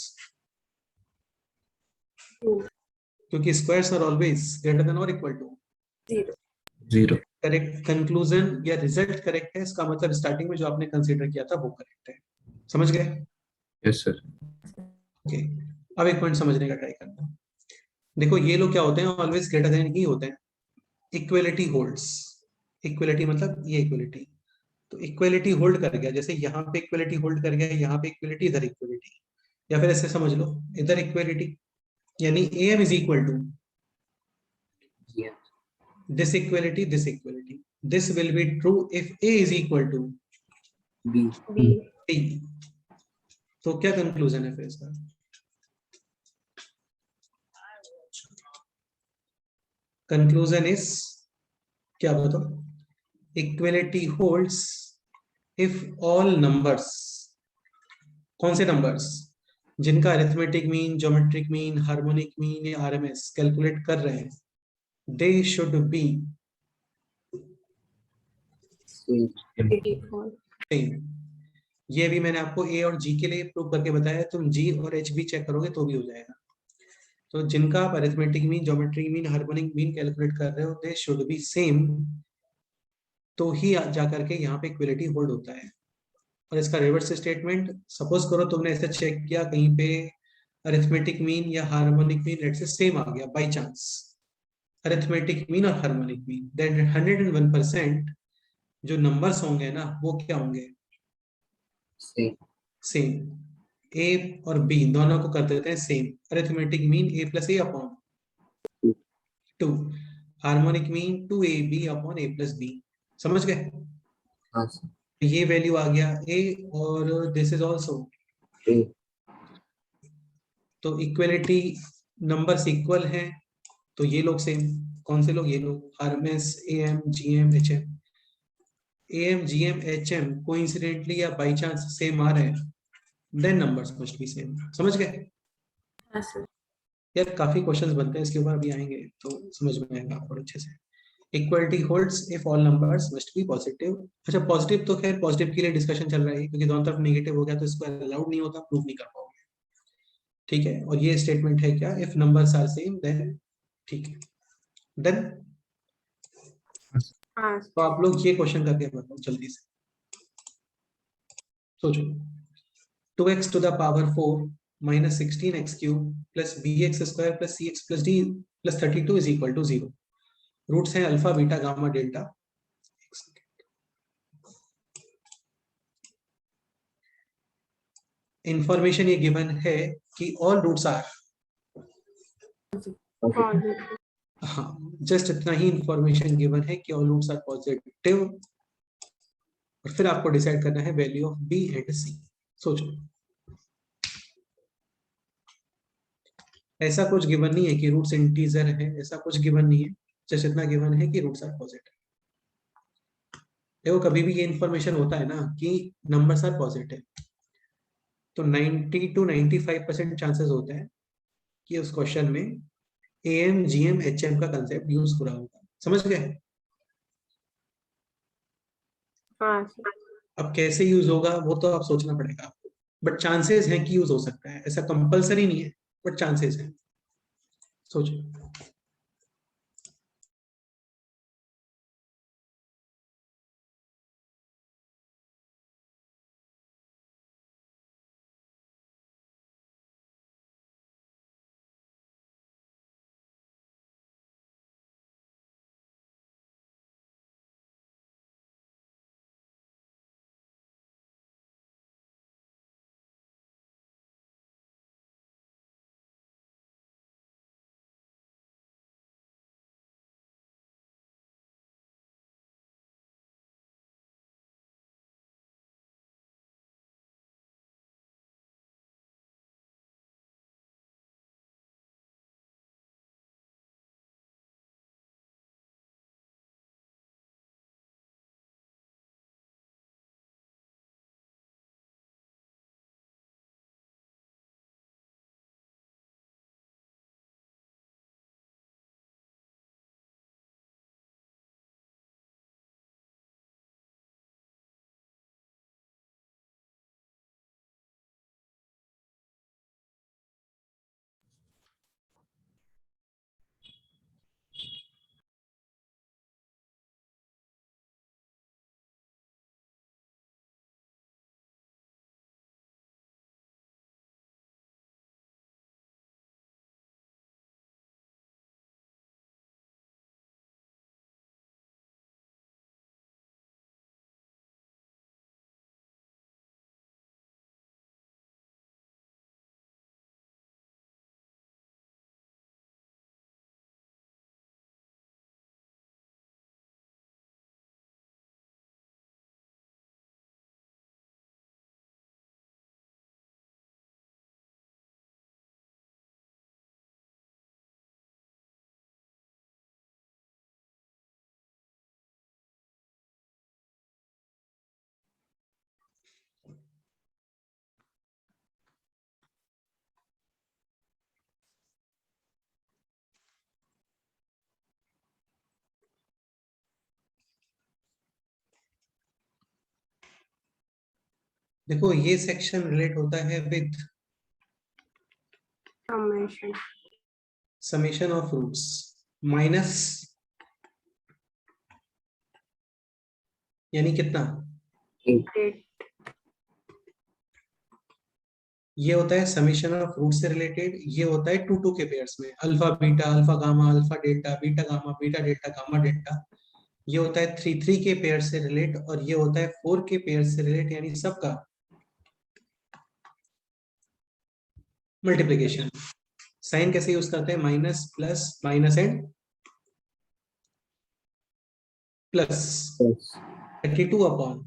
2 क्योंकि squares are always greater than और equal to 0, 0, correct. Conclusion या result correct है, इसका मतलब starting में जो आपने कंसीडर किया था वो करेक्ट है। समझ गए? yes sir, ओके, अब एक पॉइंट समझने का ट्राई करना। देखो ये लोग क्या होते हैं, ऑलवेज ग्रेटर देन ही होते हैं। इक्वलिटी होल्ड्स, इक्वलिटी मतलब ये इक्वलिटी, तो इक्वलिटी होल्ड कर गया, जैसे यहाँ पे इक्वलिटी होल्ड कर गया, यहाँ पे इक्वलिटी, इधर इक्वलिटी, या फिर ऐसे समझ लो इधर इक्वलिटी, यानी AM is equal to yeah, this equality, this equality. This will be true if A is equal to B, B, B। तो क्या कंक्लूजन है फिर इसका? कंक्लूजन इज क्या बताओ? Equality holds if all numbers, कौन से नंबर्स? जिनका arithmetic mean, geometric mean, harmonic mean या RMS कैलकुलेट कर रहे हैं, they should be same, equal, same। ये भी मैंने आपको A और G के लिए प्रूव करके बताया, तुम G और H भी चेक करोगे तो भी हो जाएगा। तो जिनका आप arithmetic mean, geometric mean, harmonic mean calculate कर रहे हो, दे शुड बी सेम, तो ही जाकर के यहाँ पे इक्वलिटी होल्ड होता है। और इसका रिवर्स स्टेटमेंट, सपोज करो तुमने ऐसा चेक किया कहीं पे अरिथमेटिक मीन या harmonic mean let's say same आ गया बाय चांस, अरिथमेटिक मीन और हार्मोनिक मीन, देन 101% जो नंबर्स होंगे ना वो क्या होंगे? same, same. A और B दोनों को कर देते हैं same. Arithmetic mean A plus A upon 2, harmonic mean 2AB upon A plus B। समझ गए? हाँ sir, ये वैल्यू आ गया A और दिस इज ऑल्सो, A, तो इक्वलिटी नंबर्स इक्वल हैं, तो ये लोग सेम। कौन से लोग? ये लोग RMS, AM, GM, HM। AM, GM, HM coincidentally या बाई चांस सेम आ रहे हैं, then numbers must be same. समझ गए हाँ सर। यार? काफी क्वेश्चंस बनते हैं इसके ऊपर, अभी आएंगे तो समझ में आएगा आपको अच्छे से। Equality holds if all numbers must B positive. अच्छा, पॉजिटिव तो खैर पॉजिटिव के लिए डिस्कशन चल रहा है, क्योंकि दोनों तरफ नेगेटिव हो गया तो इसको अलाउड नहीं होता, प्रूव नहीं कर पाओगे। ठीक है, और ये स्टेटमेंट है क्या? If numbers are same then. ठीक है, देन हाँ तो आप लोग ये क्वेश्चन करके बताओ जल्दी से, सोचो। 2x to the power 4 minus 16x cube plus bx square plus cx plus d plus 32 is equal to 0। Roots हैं alpha beta gamma delta. Information ये गिवन है कि ऑल रूट्स आर, पॉजिटिव। हाँ जस्ट इतना ही इंफॉर्मेशन गिवन है कि all roots are positive, और फिर आपको डिसाइड करना है वैल्यू ऑफ बी एंड सी। सोचो, ऐसा कुछ गिवन नहीं है कि रूट्स इंटीजर है, ऐसा कुछ गिवन नहीं है, जस्ट इतना गिवन है कि रूट्स आर पॉजिटिव। देखो कभी भी ये इंफॉर्मेशन होता है ना कि नंबर्स आर पॉजिटिव, तो 90 to 95% चांसेस होते हैं कि उस क्वेश्चन में एएम जीएम एचएम का कंसेप्ट यूज हो रहा होगा। समझ गए? हाँ सर। अब कैसे यूज होगा वो तो आप सोचना पड़ेगा आपको, बट चांसेस हैं कि यूज हो सकता है, ऐसा कंपलसरी नहीं है, बट चांसेस हैं। सोचो, देखो ये सेक्शन रिलेट होता है with summation. Summation of roots minus, यानी कितना? 8। ये होता है समेशन ऑफ रूट से रिलेटेड, ये होता है 2 के पेयर्स में, alpha beta alpha gamma alpha delta beta delta gamma delta. ये होता है 3 के पेयर से रिलेट, और ये होता है 4 के पेयर से रिलेट, यानी सबका मल्टीप्लीकेशन। साइन कैसे यूज करते हैं? Minus plus minus and plus 32 upon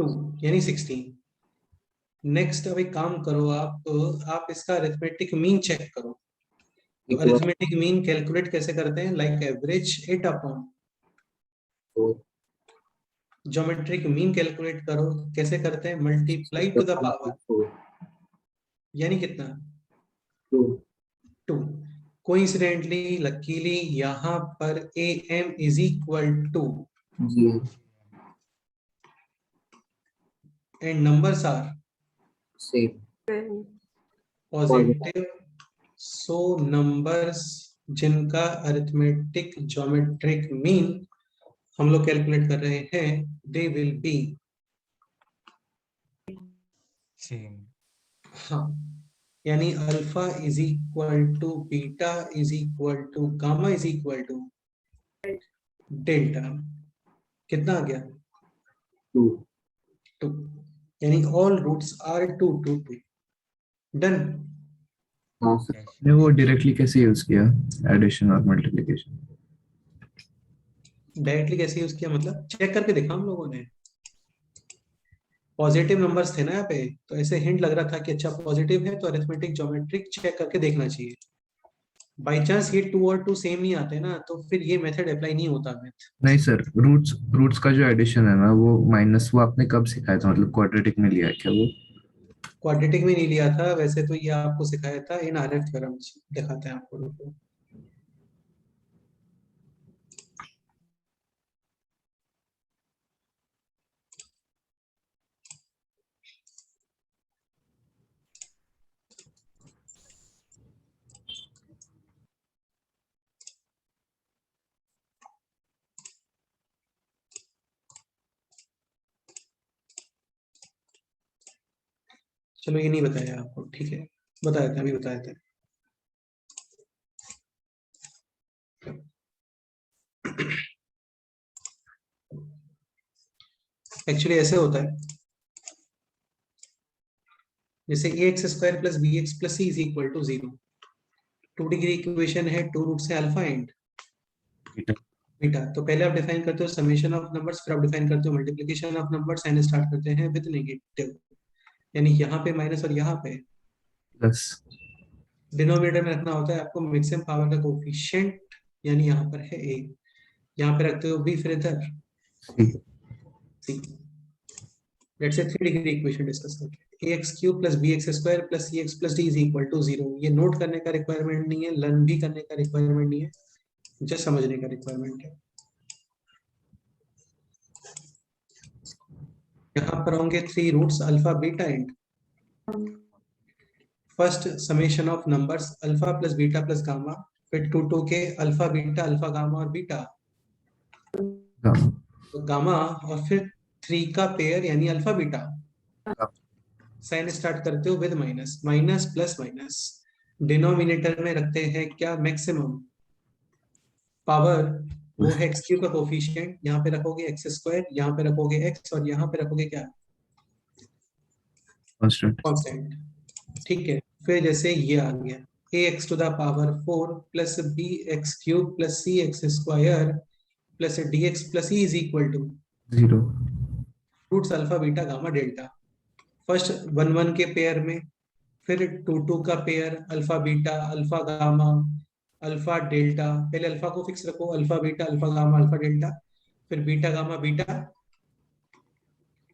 2 यानी 16। नेक्स्ट अब एक काम करो आप इसका अरिथमेटिक मीन चेक करो। तो अरिथमेटिक मीन कैलकुलेट कैसे करते हैं? Like average 8 upon geometric mean calculate करो, कैसे करते हैं? मल्टीप्लाई टू द पावर, 4 यानी कितना? 2 2। कोइंसिडेंटली, लकीली यहाँ पर am is equal to G and numbers are same positive, so numbers जिनका अरिथमेटिक ज्योमेट्रिक मीन हम लोग कैलकुलेट कर रहे हैं, दे विल बी, सेम। हाँ, यानी alpha is equal to beta is equal to gamma is equal to delta. कितना आ गया? 2 2। यानी ऑल रूट्स आर 2 2 2। डन। हाँ सर Yes. ने वो डायरेक्टली कैसे यूज किया, एडिशन और मल्टीप्लिकेशन? डायरेक्टली कैसे यूज किया मतलब? चेक करके देखा हम लोगों ने, पॉजिटिव नंबर्स थे ना यहाँ पे, तो ऐसे हिंट लग रहा था कि अच्छा पॉजिटिव है तो अरिथमेटिक ज्योमेट्रिक चेक करके देखना चाहिए। बाई चांस ये 2 और 2 सेम नहीं आते ना, तो फिर ये मेथड अप्लाई नहीं होता। नहीं सर, रूट्स का जो एडिशन है ना, वो माइनस, वो आपने कब सिखाया था? मतलब क्वाड्रेटिक में लिया है क्या वो? क्वाड्रेटिक में नहीं लिया था, वैसे तो ये आपको सिखाया था इन आरएफ थ्योरम्स, दिखाते हैं आपको, रुको। चलो ये नहीं बताया आपको, ठीक है, बता देते हैं, अभी बता देते हैं। एक्चुअली ऐसे होता है, जैसे ax square plus bx plus c is equal to 0। 2 degree equation है, 2 रूट से अल्फा एंड बीटा। बीटा। तो पहले आप डिफाइन करते हो समेशन ऑफ नंबर्स, फिर आप डिफाइन करते हो multiplication of numbers and start करते हैं विद नेगेटिव, यानी यहाँ पे माइनस और यहाँ पे प्लस। डिनोमिनेटर में रखना होता है आपको मैक्सिमम पावर का कोफिशिएंट, यानी यहाँ पर है a, यहाँ पे रखते हो b, फिर इधर c। Let's say 3 degree equation discuss करते हैं। ax cube plus bx square plus cx plus d is equal to 0। ये नोट करने का रिक्वायरमेंट नहीं है, लर्न भी करने का रिक्वायरमेंट नहीं है, जस्ट समझने का रिक्वायरमेंट है। यहाँ पर होंगे 3 roots alpha beta and first summation of numbers alpha plus beta plus gamma, फिर 2 2 के अल्फा बीटा अल्फा गामा और बीटा, गामा। तो गामा, और फिर 3 का पेयर यानी अल्फा बीटा। साइन स्टार्ट करते हो with minus, minus plus minus, denominator में रखते हैं क्या? मैक्सिमम पावर, वो है एक्स क्यूब का कोफिशिएंट, यहाँ पे रखोगे एक्स स्क्वायर, यहाँ पे रखोगे एक्स और यहाँ पे रखोगे क्या? कांस्टेंट। कांस्टेंट। ठीक है, फिर जैसे ये आ गया ax to the power 4 plus bx cube plus cx square plus dx plus e is equal to 0। Roots alpha beta gamma delta. First 1 1 के पेयर में, फिर 2 2 का pair alpha beta alpha gamma alpha delta. पहले alpha को fix रखो, alpha beta alpha gamma alpha delta, फिर beta gamma beta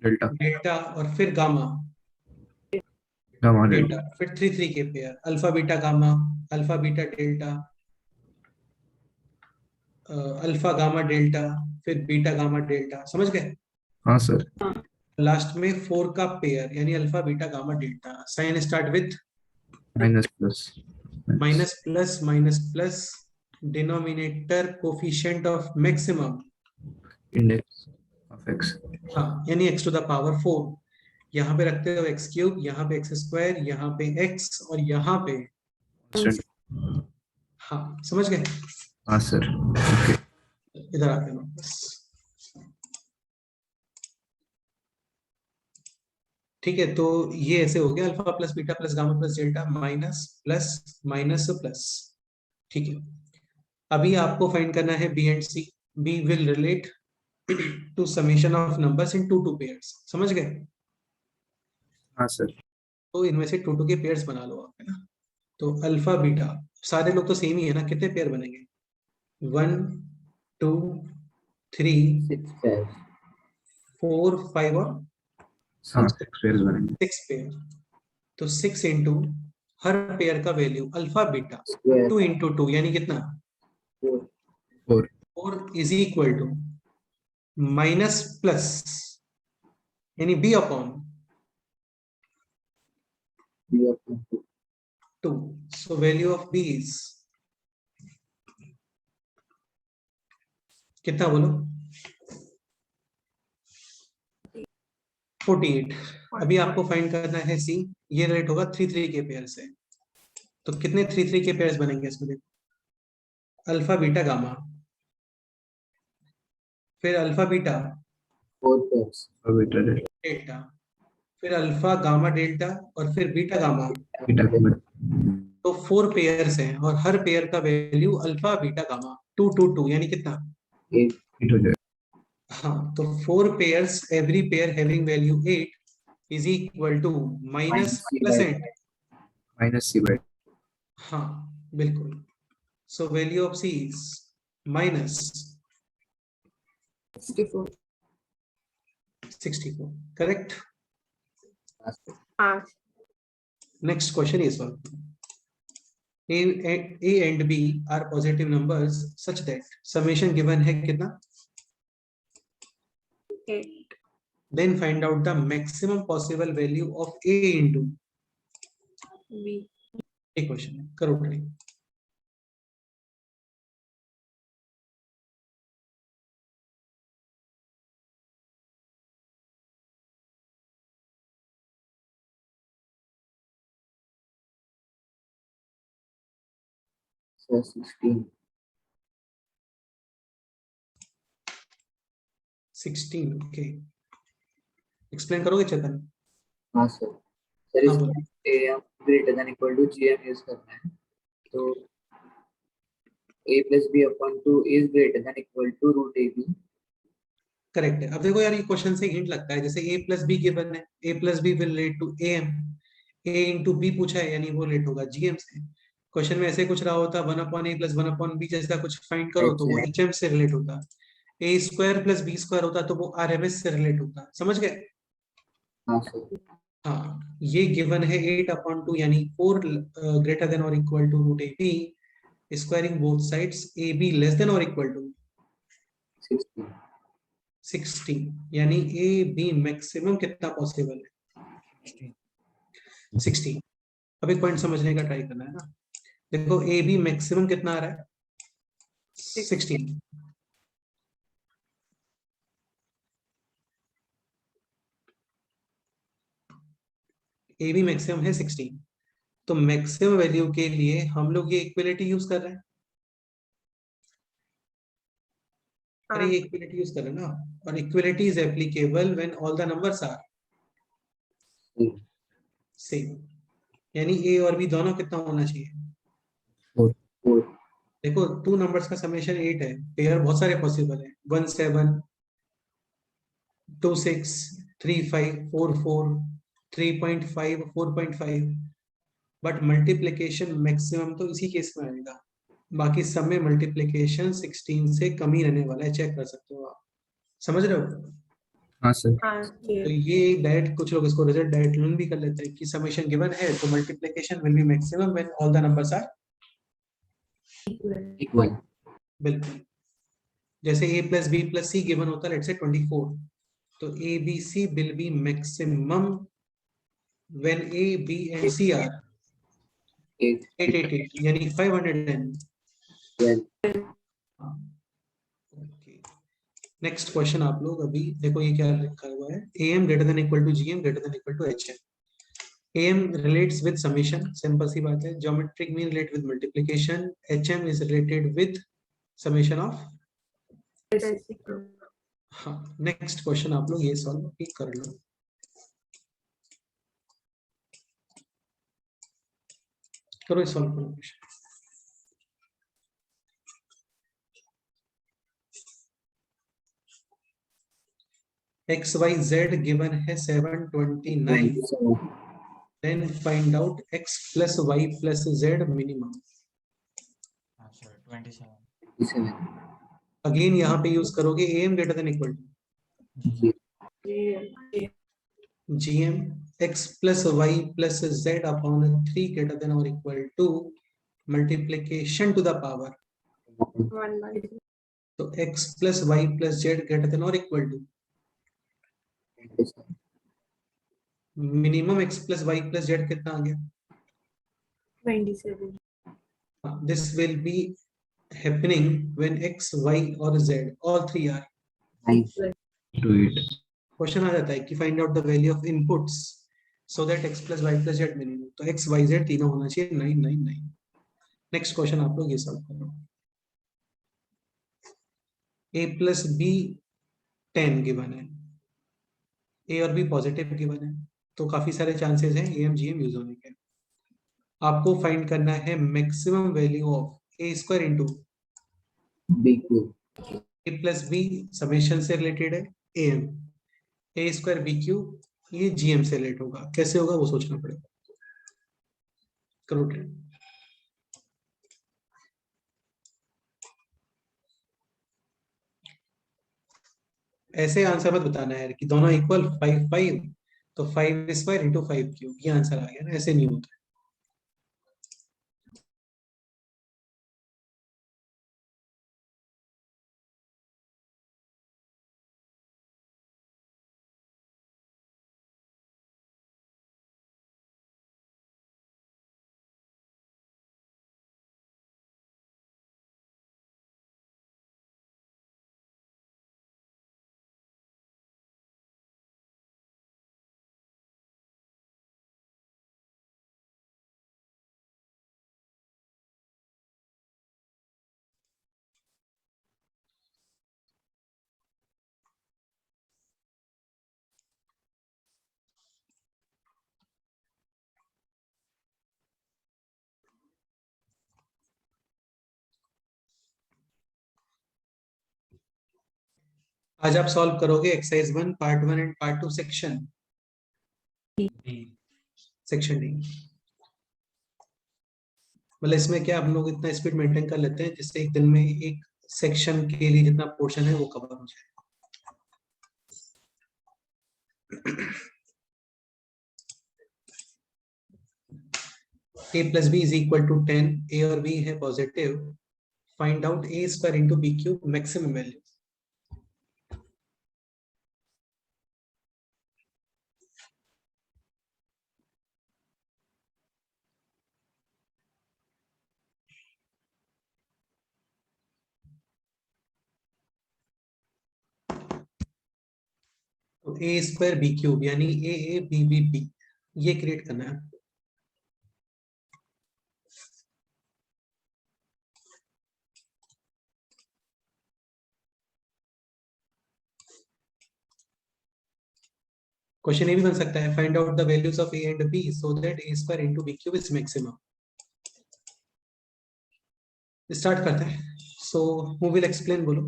delta. Delta, और फिर गामा गामा डेल्टा। डेल्टा, फिर 3 3 के pair alpha beta gamma alpha beta delta alpha gamma delta, फिर beta gamma delta. समझ गए? हाँ सर। लास्ट में 4 का पेयर यानी alpha beta gamma delta. Sign start with minus plus minus plus minus plus, denominator coefficient of maximum, index of x. हाँ, यानी x to the power 4। यहाँ पे रखते हो एक्स क्यूब, यहाँ पे एक्स स्क्वायर, यहाँ पे x और यहाँ पे, कांस्टेंट। हाँ समझ गए? हाँ सर। ओके। इधर आते हैं वापस। ठीक है, तो ये ऐसे हो गया alpha plus beta plus gamma plus delta minus plus minus plus. ठीक है, अभी आपको फाइंड करना है B and C. B will relate to summation of numbers in 2 2 pairs. समझ गए? हाँ सर। तो इनमें से 2 2 के पेयर्स बना लो आप, है ना? तो अल्फा बीटा, सारे लोग तो सेम ही है ना, कितने पेयर बनेंगे? 1 2 3 6 pairs 4 5 और हाँ 6 पेयर्स बनेंगे 6 पेयर। तो 6 इंटू हर पेयर का value alpha beta square 2 into 2 यानी कितना 4 4 4 is equal to minus plus यानी B upon b upon 2 2। So value of B is कितना बोलो 48। अभी आपको फाइंड करना है सी, ये रिलेट होगा 3 3 के पेयर से। तो कितने 3 3 के पेयर्स बनेंगे इसमें देखो, अल्फा बीटा गामा, फिर अल्फा बीटा 4 pairs और बीटा डेल्टा, फिर अल्फा गामा डेल्टा और फिर बीटा गामा। बीटा के तो 4 पेयर्स हैं और हर पेयर का वैल्यू अल्फा बीटा गामा 2 2 2 यानी कितना 8 8 हो जाएगा। हाँ, तो 4 pairs every pair having value 8 is equal to minus C plus by 8। Minus C by हाँ बिल्कुल। So value of C is minus 64। 64 correct. हाँ Next question is one. A and B are positive numbers such that summation given है कितना? 8 Then find out the maximum possible value of A into B A question है, करो try। so 16 16 okay. Explain करोगे चेतन? हाँ sir sir हाँ इसमें बोलो। am greater than equal to gm use करना है तो a plus b upon 2 is greater than equal to root ab correct है। अब देखो यार, ये क्वेश्चन से हिंट लगता है, जैसे a प्लस बी गिवन है, a plus B will relate to am, a into B पूछा है यानी वो रिलेट होगा gm से। क्वेश्चन में ऐसे कुछ रहा होता 1 upon a plus 1 upon b जैसा कुछ फाइंड करो तो वो hm से रिलेट होता, a square plus b square होता तो वो rms से रिलेट होता। समझ गए? हाँ सर हाँ, ये गिवन है 8 अपॉन 2 यानी 4 ग्रेटर देन और equal to root ab, squaring both sides ab less than और इक्वल टू 16 16 यानी ए बी मैक्सिमम कितना पॉसिबल है 16। अब एक पॉइंट समझने का ट्राई करना है ना। देखो ए बी मैक्सिमम कितना आ रहा है 16। ए बी मैक्सिमम है 16, तो मैक्सिमम वैल्यू के लिए हम लोग ये इक्विलिटी यूज कर रहे हैं। अरे ये इक्विलिटी यूज कर रहे हैं ना, और equality is applicable when all the numbers are same, यानी ए और बी दोनों कितना होना चाहिए 4 देखो 2 नंबर्स का समेशन 8 है, पेयर बहुत सारे पॉसिबल है 1 7 2 6 3 5 4 4 3.5 4.5, बट मल्टीप्लिकेशन मैक्सिमम तो इसी केस में आएगा, बाकी सब में मल्टीप्लिकेशन 16 से कम ही रहने वाला है, चेक कर सकते हो आप। समझ रहे हो? हाँ सर तो ये डायरेक्ट कुछ लोग इसको रिजल्ट डायरेक्ट लर्न भी कर लेते हैं कि समेशन गिवन है तो multiplication will be maximum when all the numbers are equal बिल्कुल। जैसे a plus B plus c given होता है लेट्स से 24, तो a b c will be maximum when a b and c are 8 888 यानी 510। 12 okay, next question आप लोग अभी देखो ये क्या लिखा हुआ है, am greater than equal to gm greater than equal to hm। am relates with summation, simple सी बात है। geometric mean relate with multiplication, hm is related with summation of। हाँ, नेक्स्ट क्वेश्चन आप लोग ये सॉल्व कर लो। करो सॉल्व करो question. X y z given है 729, 27 then find out x plus y plus z minimum. हाँ सर 27 27 अगेन यहाँ पे यूज करोगे am greater than equal to, जी GM x plus y plus z upon 3 greater than or equal to multiplication to the power. 1/3. तो x plus y plus z greater than or equal to 27. minimum x plus y plus z कितना आ गया? 27. This will be happening when x, y or z all three are. Nice. to it. Question आ जाता है कि find out the value of inputs so that x plus y plus z minimum. तो x, y, z तीनों होना चाहिए 9, 9, 9. Next question आप लोग ये सॉल्व करो. a plus b 10 गिवन है. a और b पॉजिटिव गिवन है, तो काफी सारे चांसेस हैं am gm यूज होने के. आपको फाइंड करना है maximum value of a square into BQ. a plus b summation से रिलेटेड है am. a square b q ये gm से रिलेट होगा. कैसे होगा वो सोचना पड़ेगा. करो ट्राई. ऐसे आंसर मत बताना है कि दोनों इक्वल 5 5 तो 5 स्क्वायर इंटू 5 क्यूब ये आंसर आ गया ना. ऐसे नहीं होता. आज आप सॉल्व करोगे exercise 1 part 1 and part 2 section D. मतलब इसमें क्या हम लोग इतना स्पीड मेंटेन कर लेते हैं जिससे एक दिन में एक सेक्शन के लिए जितना पोर्शन है वो कवर हो जाए. a plus b is equal to 10. a और b है positive. Find out a square into b cube maximum value. तो a स्क्वायर बी क्यूब यानी a b b b ये क्रिएट करना है. क्वेश्चन ये भी बन सकता है find out the values of a and b so that a square into b cube is maximum. Start करते हैं. सो हु विल एक्सप्लेन बोलो.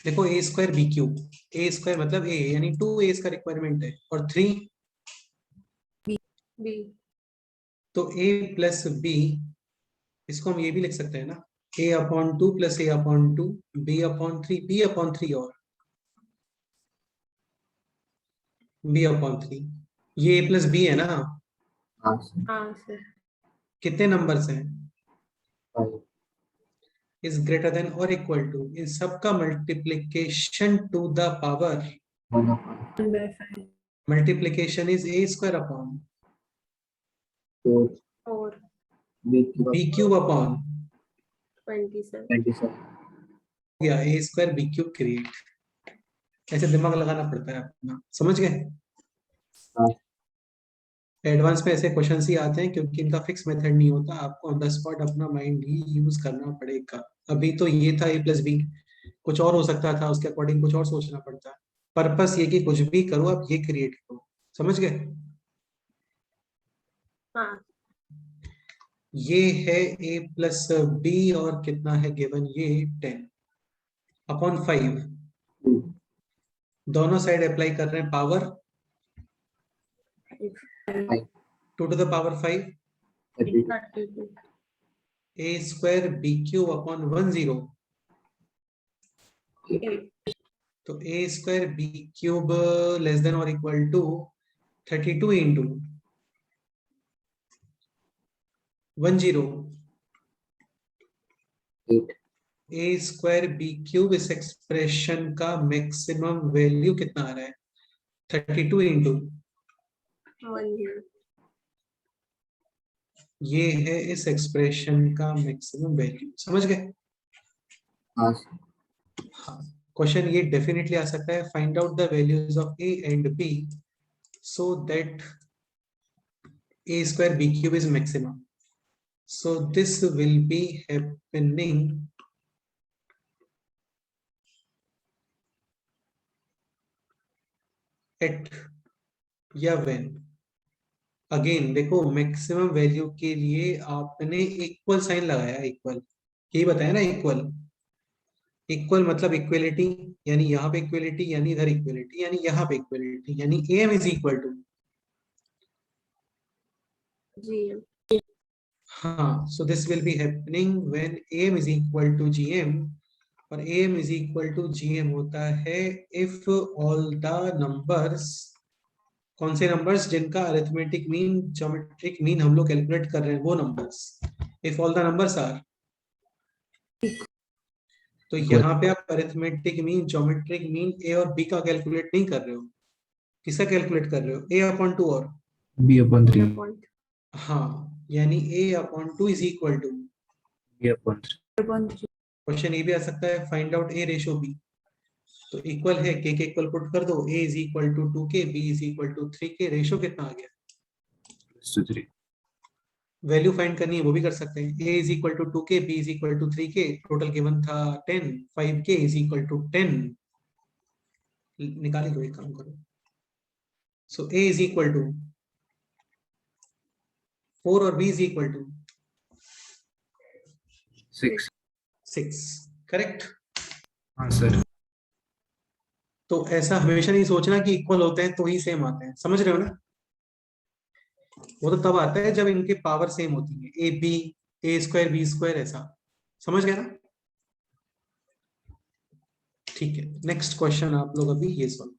देखो a square b cube. a square मतलब a यानी 2a का रिक्वायरमेंट है और 3 B. तो a प्लस b इसको हम ये भी लिख सकते हैं ना a upon 2 plus a upon 2 b upon 3 b upon 3 और b अपॉन 3. ये a प्लस b है ना. हाँ सर. हाँ सर. कितने नंबर्स हैं. 5. इज ग्रेटर देन और इक्वल टू इन सब का multiplication to the power. 1/5. Multiplication is a square upon 4. 4. b cube upon 27. 27. या a square b cube create. ऐसे दिमाग लगाना पड़ता है अपना. समझ गए. हाँ. एडवांस में ऐसे क्वेश्चंस ही आते हैं क्योंकि इनका फिक्स मेथड नहीं होता. आपको ऑन द स्पॉट अपना माइंड ही यूज करना पड़ेगा. अभी तो ये था a प्लस बी, कुछ और हो सकता था. उसके अकॉर्डिंग कुछ और सोचना पड़ता है. पर्पस ये कि कुछ भी करो आप ये क्रिएट करो. समझ गए. हाँ. ये है a प्लस बी और कितना है गिवन ये 10 अपॉन 5. दोनों साइड अप्लाई कर रहे हैं power 2 to the power 5. 32. 32. a square b cube upon 10, तो a square b cube less than or equal to 32 into 10, 8. a square b cube इस एक्सप्रेशन का मैक्सिमम वैल्यू कितना आ रहा है? 32 into ये है इस एक्सप्रेशन का मैक्सिमम वैल्यू। समझ गए? हाँ सर। हाँ, क्वेश्चन ये डेफिनेटली आ सकता है, find out the values of a and b so that a square b cube is maximum. So this will be happening at या when. अगेन देखो, मैक्सिमम वैल्यू के लिए आपने इक्वल साइन लगाया, इक्वल यही बताया ना, इक्वल। इक्वल मतलब इक्वलिटी, यानी यहाँ पे इक्वलिटी, यानी इधर इक्वलिटी, यानी यहाँ पे इक्वलिटी, यानी एम इज इक्वल टू, हाँ, so this will be happening when am is equal to gm, और am is equal to gm होता है if all the numbers, कौन से नंबर्स? जिनका अरिथमेटिक मीन, ज्योमेट्रिक मीन हम लोग कैलकुलेट कर रहे हैं, वो numbers. If all the numbers are, तो यहाँ पे आप arithmetic mean, geometric mean a और बी का कैलकुलेट नहीं कर रहे हो, किसका कैलकुलेट कर रहे हो? a अपॉन 2 और b/3 हाँ, यानी a upon 2 is equal to, b/3 question ये भी आ सकता है, find out a ratio b, तो इक्वल है k के इक्वल पुट कर दो, a is equal to 2k, b is equal to 3k, ratio कितना आ गया? 3 वैल्यू फाइंड करनी है वो भी कर सकते हैं, a is equal to 2k, b is equal to 3k, total given था 10, 5k इज इक्वल टू 10, निकाले दो, एक काम करो, so a is equal to 4 और b is equal to 6 6, correct? हाँ सर। तो ऐसा हमेशा नहीं सोचना कि इक्वल होते हैं तो ही सेम आते हैं, समझ रहे हो ना? वो तो तब आता है जब इनके पावर सेम होती है, a b, a square b square, ऐसा, समझ गए ना? ठीक है, नेक्स्ट क्वेश्चन आप लोग अभी ये सॉल्व।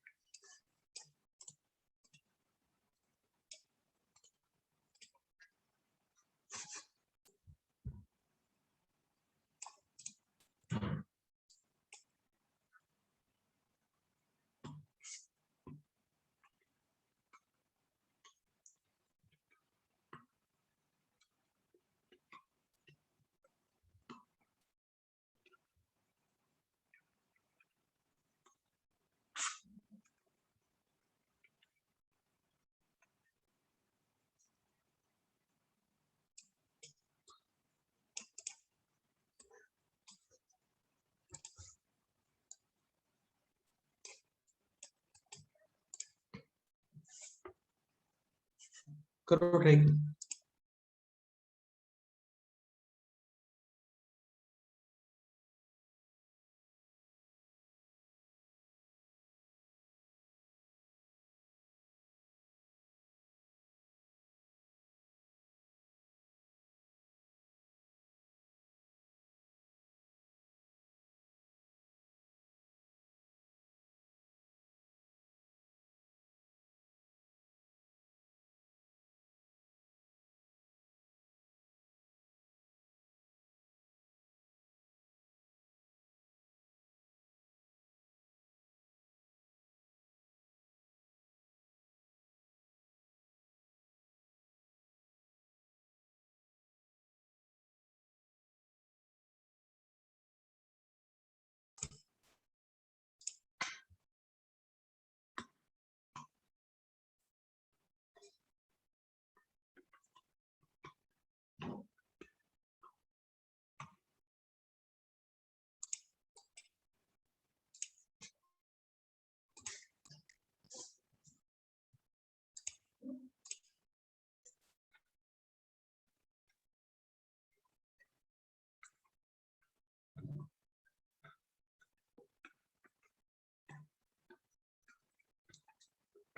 करो try.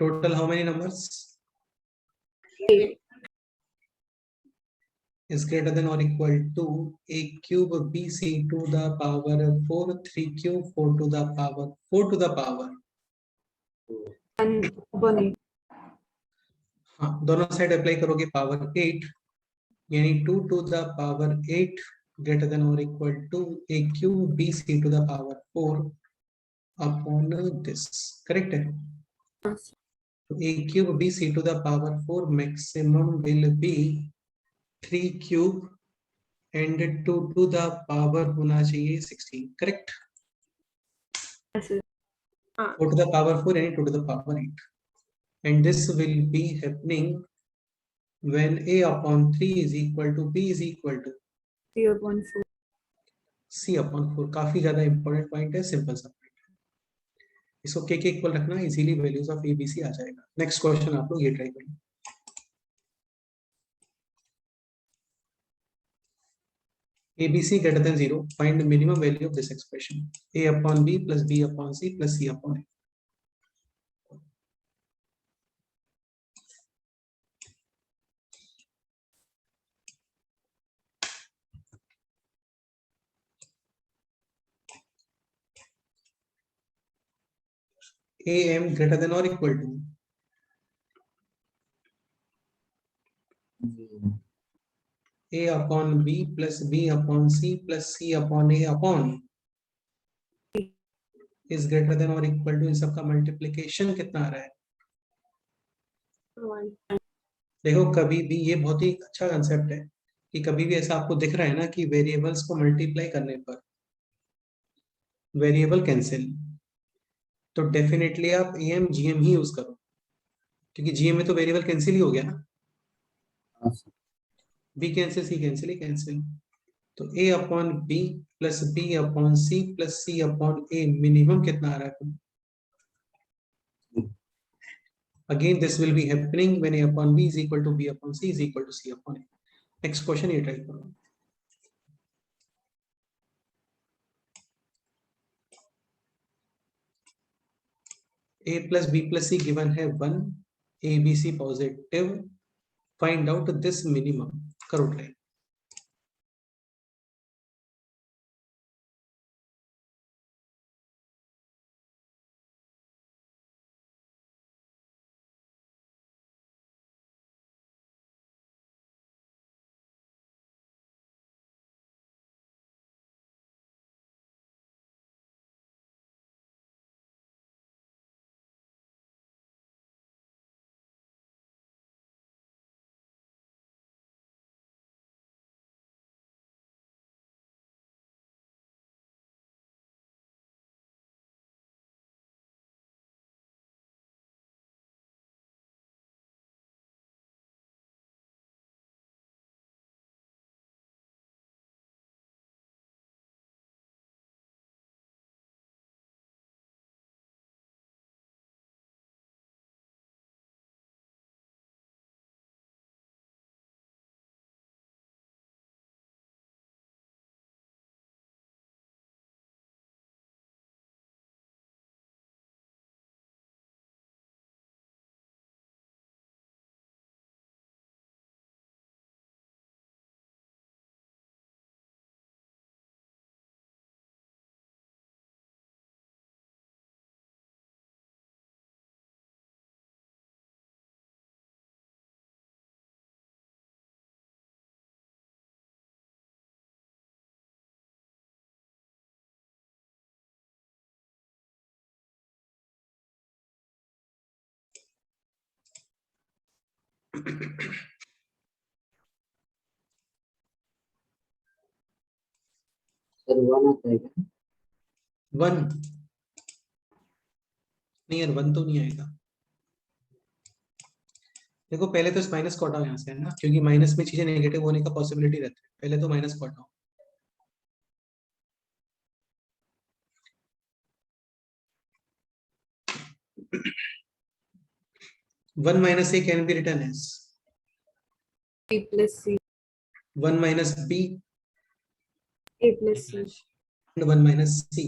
Total how many numbers? is greater than or equal to a cube bc to the power 4 3 cube 4 to the power 4 to the power 1/8. हाँ दोनों साइड अप्लाई करोगे पावर 8 यानी 2 to the power 8 greater than or equal to a cube bc to the power 4 upon this. Correct है? So a cube bc to the power 4 maximum will be 3 cube and 2 to the power होना चाहिए 16. Correct? Yes, sir. 4 to the power 4 and 2 to the power 8. And this will be happening when a upon 3 is equal to b is equal to 3/4. c upon 4. काफी ज्यादा important point है, simple सा point है। इसको के equal रखना, easily values of ABC आ जाएगा। Next question आप लोग ये ट्राई करें। ABC greater than 0, find the minimum value of this expression. A upon B plus B upon C plus C upon A. AM greater than or equal to A upon B plus B upon C plus C upon A upon is greater than or equal to इन सबका multiplication कितना आ रहा है? 1. देखो कभी भी ये बहुत ही अच्छा कंसेप्ट है कि कभी भी ऐसा आपको दिख रहा है ना कि वेरिएबल्स को मल्टीप्लाई करने पर वेरिएबल कैंसिल, तो डेफिनेटली आप AM GM ही यूज करो, क्योंकि GM में तो वेरिएबल कैंसिल ही हो गया ना। B cancel, C cancel, A cancel, तो A upon B plus B upon C plus C upon A minimum कितना आ रहा है? Again this will be happening when A upon B is equal to B upon C is equal to C upon A. Next question ये try करो। A plus B plus C given है 1, A B C positive, find out this minimum, करो try। Sir 1 आता है क्या? 1 नहीं यार, 1 तो नहीं आएगा। देखो पहले तो इस माइनस को हटाओ यहाँ से, है ना, क्योंकि माइनस में चीजें नेगेटिव होने का पॉसिबिलिटी रहता है। पहले तो माइनस को हटाओ। One minus A can be return as A plus C. 1 minus B A plus C. and 1 minus C।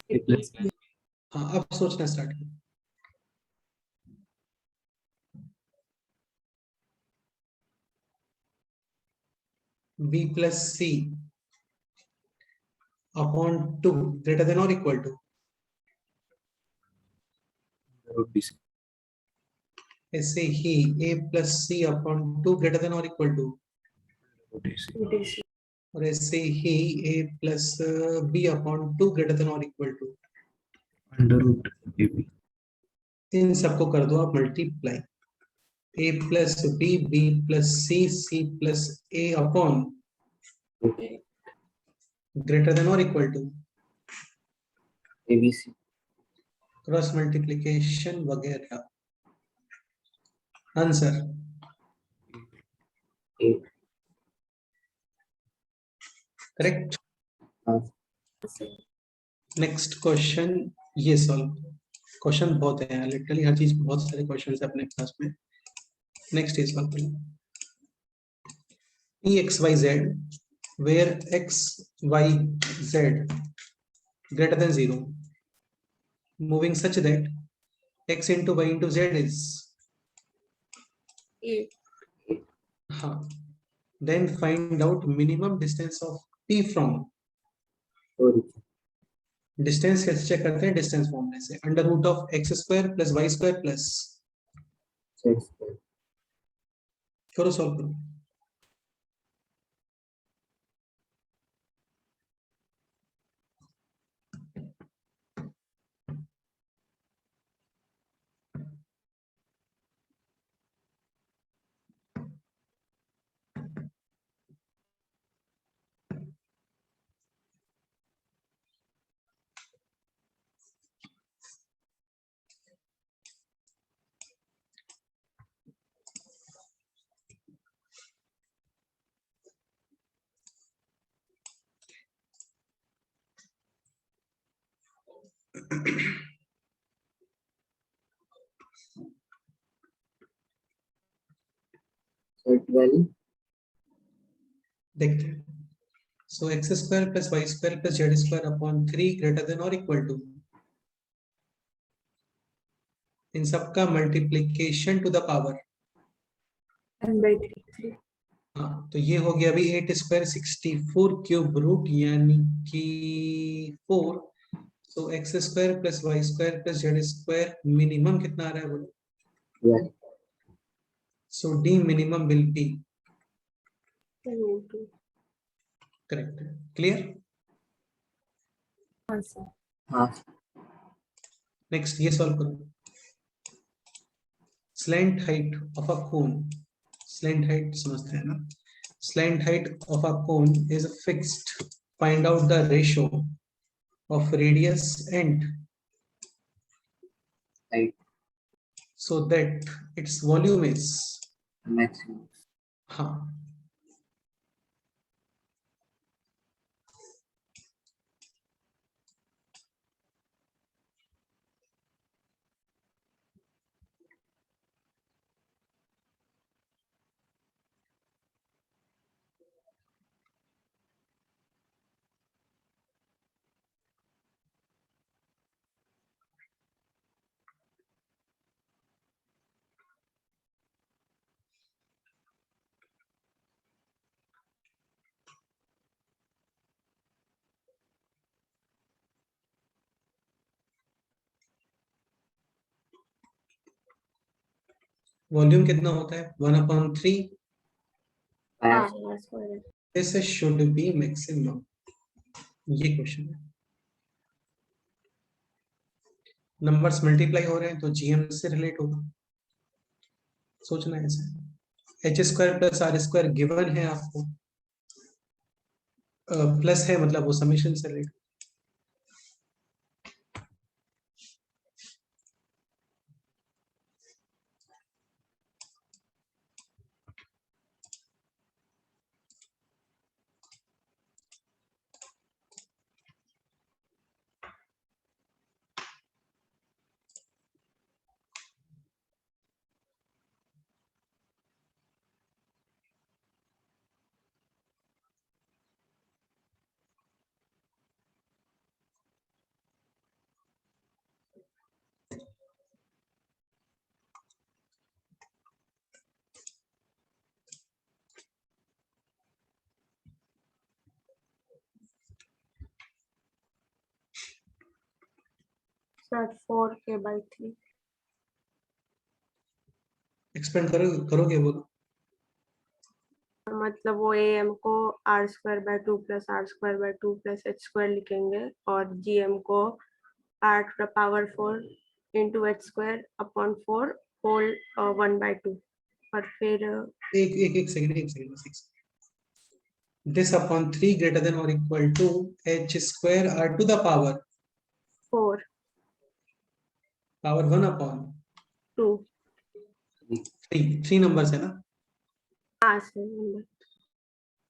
A plus B. हाँ अब सोचना स्टार्ट करो। b plus c upon 2 greater than or equal to, root bc, ऐसे ही a plus c upon 2 greater than or equal to, root ac, ETC. और ऐसे ही a plus b upon 2 greater than or equal to, under root ab, इन सबको कर दो आप multiply, a plus b, b plus c, c plus a upon root greater than or equal to, ABC. Cross multiplication वगैरह। Answer A. Correct. हाँ, next question ये solve, question बहुत है literally, हर चीज बहुत सारे क्वेश्चन है अपने क्लास में। नेक्स्ट ये सॉल्व करें, pxyz where xyz greater than 0 moving such that x into y into z is, A. हाँ, then find out minimum distance of p from, origin. Distance कैसे चेक करते हैं, डिस्टेंस फॉर्मूले से, under root of X square plus Y square plus, Z square. करो solve करो। Z value. देखते हैं, so X square plus Y square plus Z square upon 3 greater than और इक्वल टू, इन सबका मल्टीप्लीकेशन टू द पावर, 10/3. हाँ, तो ये हो गया अभी 8 स्क्वायर 64 क्यूब रूट यानी कि 4, so X square plus Y square plus Z square minimum कितना आ रहा है बोलो, Yeah. So D minimum will be, Root 2. Correct, clear. Answer. हाँ, नेक्स्ट ये सॉल्व करो, slant height of a cone, slant height समझते हैं ना, slant height of a cone is fixed, find out the ratio of radius and height. so that its volume is, Maximum. हाँ, volume कितना होता है 1/3, हाँ, Max. that's correct. This should B maximum, ये question है। नंबर्स मल्टीप्लाई हो रहे हैं तो जीएम से रिलेट होगा, सोचना है ऐसे, h square plus r square given है आपको, प्लस है मतलब वो समेशन से रिलेट, सर 4k/3 एक्सपेंड करोगे बोलो। मतलब वो am को r²/2 + r²/2 + h² लिखेंगे और gm को r⁴ into h²/4 whole 1/2 और फिर एक सेकंड बस एक second. This upon 3 greater than और equal to h² r to the power 4 1 अपॉन 2 3 नंबर्स है ना। हाँ सर।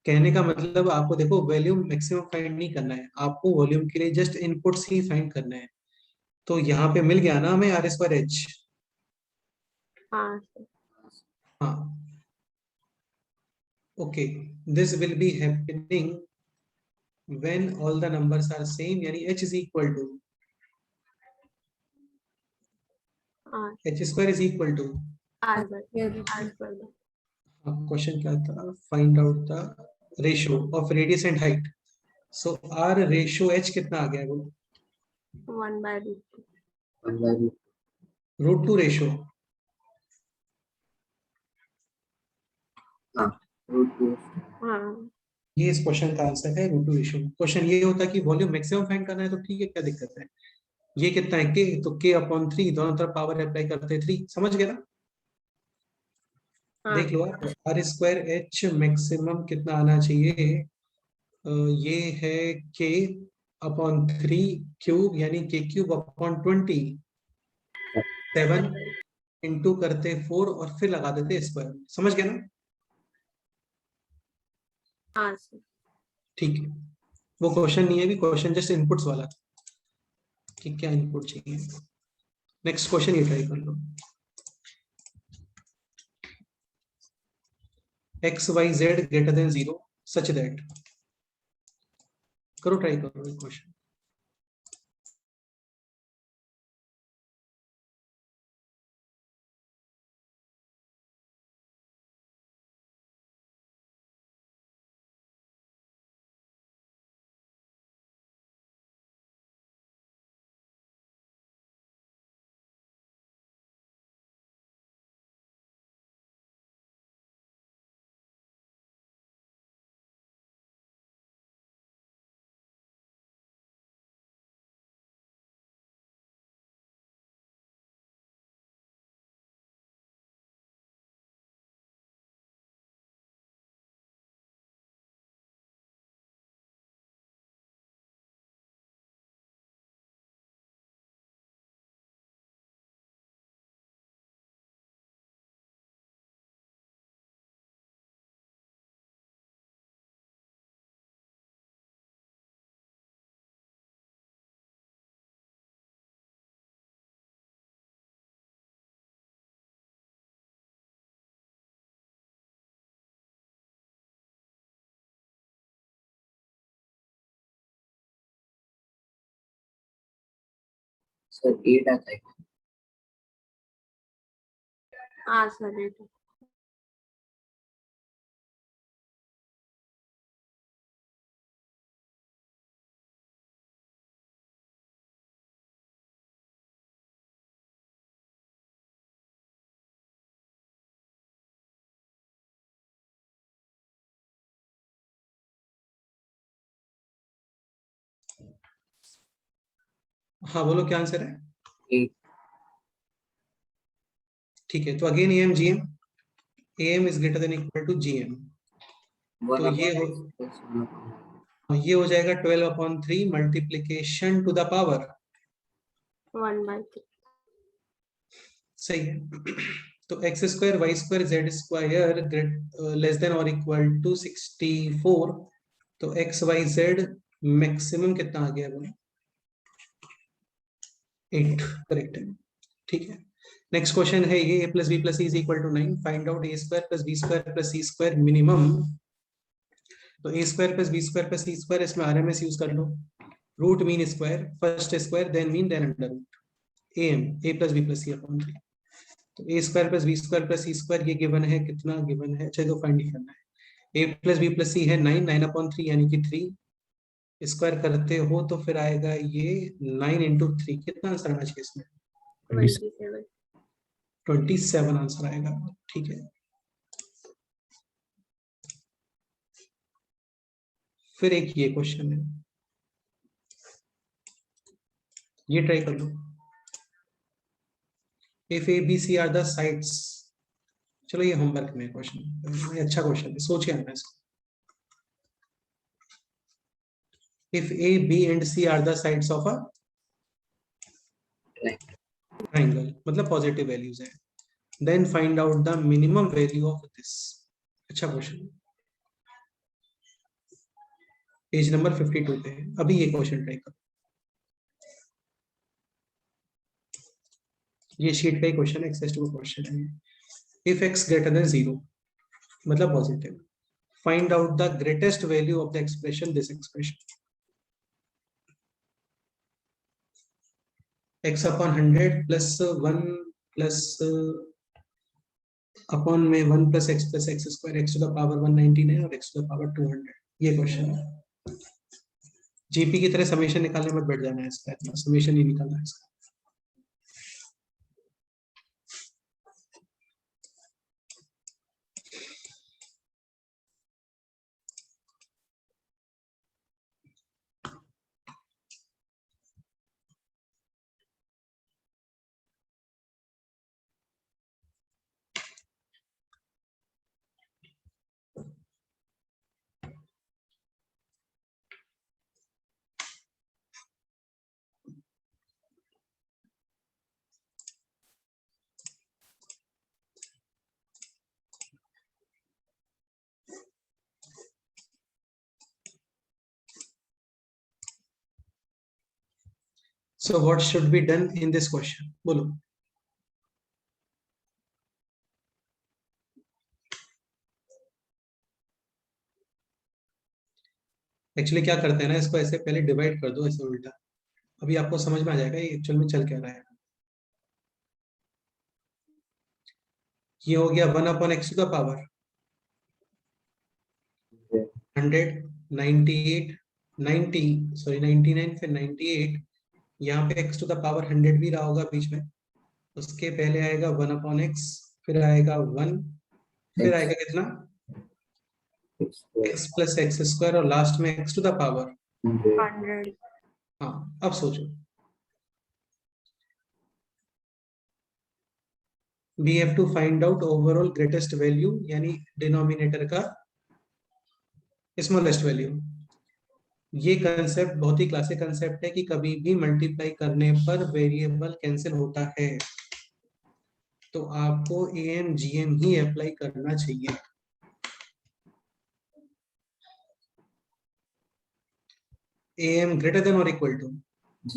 कहने का मतलब आपको देखो वॉल्यूम मैक्सिमम फाइंड नहीं करना है, आपको वॉल्यूम के लिए जस्ट इनपुट्स ही फाइंड करना है। तो यहाँ पे मिल गया ना हमें r²h। हाँ सर। हाँ okay, this will be happening when all the numbers are same, यानी h इज इक्वल टू हाँ h² is equal to. r²/r²। Question क्या था, find out the ratio of radius and height. So r ratio h कितना आ गया है बोलो। 1/2 √2 ratio. हाँ ये इस क्वेश्चन का आंसर है, √2 रेशियो। क्वेश्चन ये होता है कि वॉल्यूम मैक्सिमम फाइंड करना है तो ठीक है, क्या दिक्कत है। ये कितना है k, तो k/3 दोनों तरफ पावर अप्लाई करते हैं 3, समझ गए ना। हाँ देख लो आप, r²h मैक्सिमम कितना आना चाहिए। ये है k/3 क्यूब, यानी k³/20 7 इंटू करते 4 और फिर लगा देते स्क्वायर, समझ गए ना। हाँ सर। ठीक है, वो क्वेश्चन नहीं है, भी क्वेश्चन जस्ट इनपुट्स वाला कि क्या इनपुट चाहिए। नेक्स्ट क्वेश्चन ये ट्राई कर लो। x y z greater than 0 such that, करो ट्राई करो ये क्वेश्चन। सर 8 आता है। हाँ सर बेटा। हाँ बोलो क्या आंसर है। 8 ठीक है, तो again am gm, am is greater than equal to gm, 1 तो ये हो, ये हो जाएगा 12/3 मल्टीप्लीकेशन टू द पावर 1/3। सही है। तो x² y² z² less than और इक्वल टू 64, तो x y z मैक्सिमम कितना आ गया बोलो, 8, करेक्ट है। ठीक है, नेक्स्ट क्वेश्चन है ये, a + b + c = 9, find out a² + b² + c² minimum. तो a² + b² + c², इसमें RMS यूज कर लो, root mean square, first square then mean then under root, am a + b + c/3। तो a² + b² + c² ये given है, कितना given है, चलो फाइंड ही करना है। a + b + c है 9 9/3 यानी कि 3, स्क्वायर करते हो तो फिर आएगा ये 9 इंटू 3, कितना आंसर आना चाहिए इसमें? 27. 27 आंसर आएगा। ठीक है, फिर एक ये क्वेश्चन है, ये ट्राई कर लो। If A B C are the sides, चलो ये होमवर्क में क्वेश्चन, अच्छा क्वेश्चन है, सोचिए आना इसको। If A b and c are the sides of a triangle, मतलब पॉजिटिव वैल्यूज है, then find out the minimum value of this. अच्छा क्वेश्चन, पेज नंबर 52 पे है। अभी ये क्वेश्चन ट्राई करो, ये शीट का ही क्वेश्चन है, एक्सरसाइज 2 का क्वेश्चन है। इफ x ग्रेटर देन 0, मतलब positive, find out the greatest value of the expression, this expression. x upon 100 plus 1 plus upon में 1 plus x square, x to the power 119 है और x to the power 200, ये question है। GP की तरह summation निकालने मत बैठ जाना है इसका, इतना समेशन ही निकालना है इसका। So what should be done in this question? बोलो। एक्चुअली क्या करते हैं ना, इसको ऐसे पहले डिवाइड कर दो, ऐसे उल्टा, अभी आपको समझ में आ जाएगा ये एक्चुअल में चल क्या रहा है। ये हो गया 1 upon x to the power 100, 98, 90, sorry 99, फिर 98, यहाँ पे x टू द पावर 100 भी रहा होगा बीच में, उसके पहले आएगा 1 अपॉन एक्स, फिर आएगा 1, फिर आएगा कितना x प्लस एक्स स्क्वायर, और लास्ट में x टू द पावर 100. हाँ। अब सोचो, we have to find out overall greatest value, यानी डिनोमिनेटर का स्मॉलेस्ट वैल्यू। ये कंसेप्ट बहुत ही क्लासिक कंसेप्ट है कि कभी भी मल्टीप्लाई करने पर वेरिएबल कैंसिल होता है, तो आपको एएम जीएम ही अप्लाई करना चाहिए। एएम ग्रेटर देन और इक्वल टू G.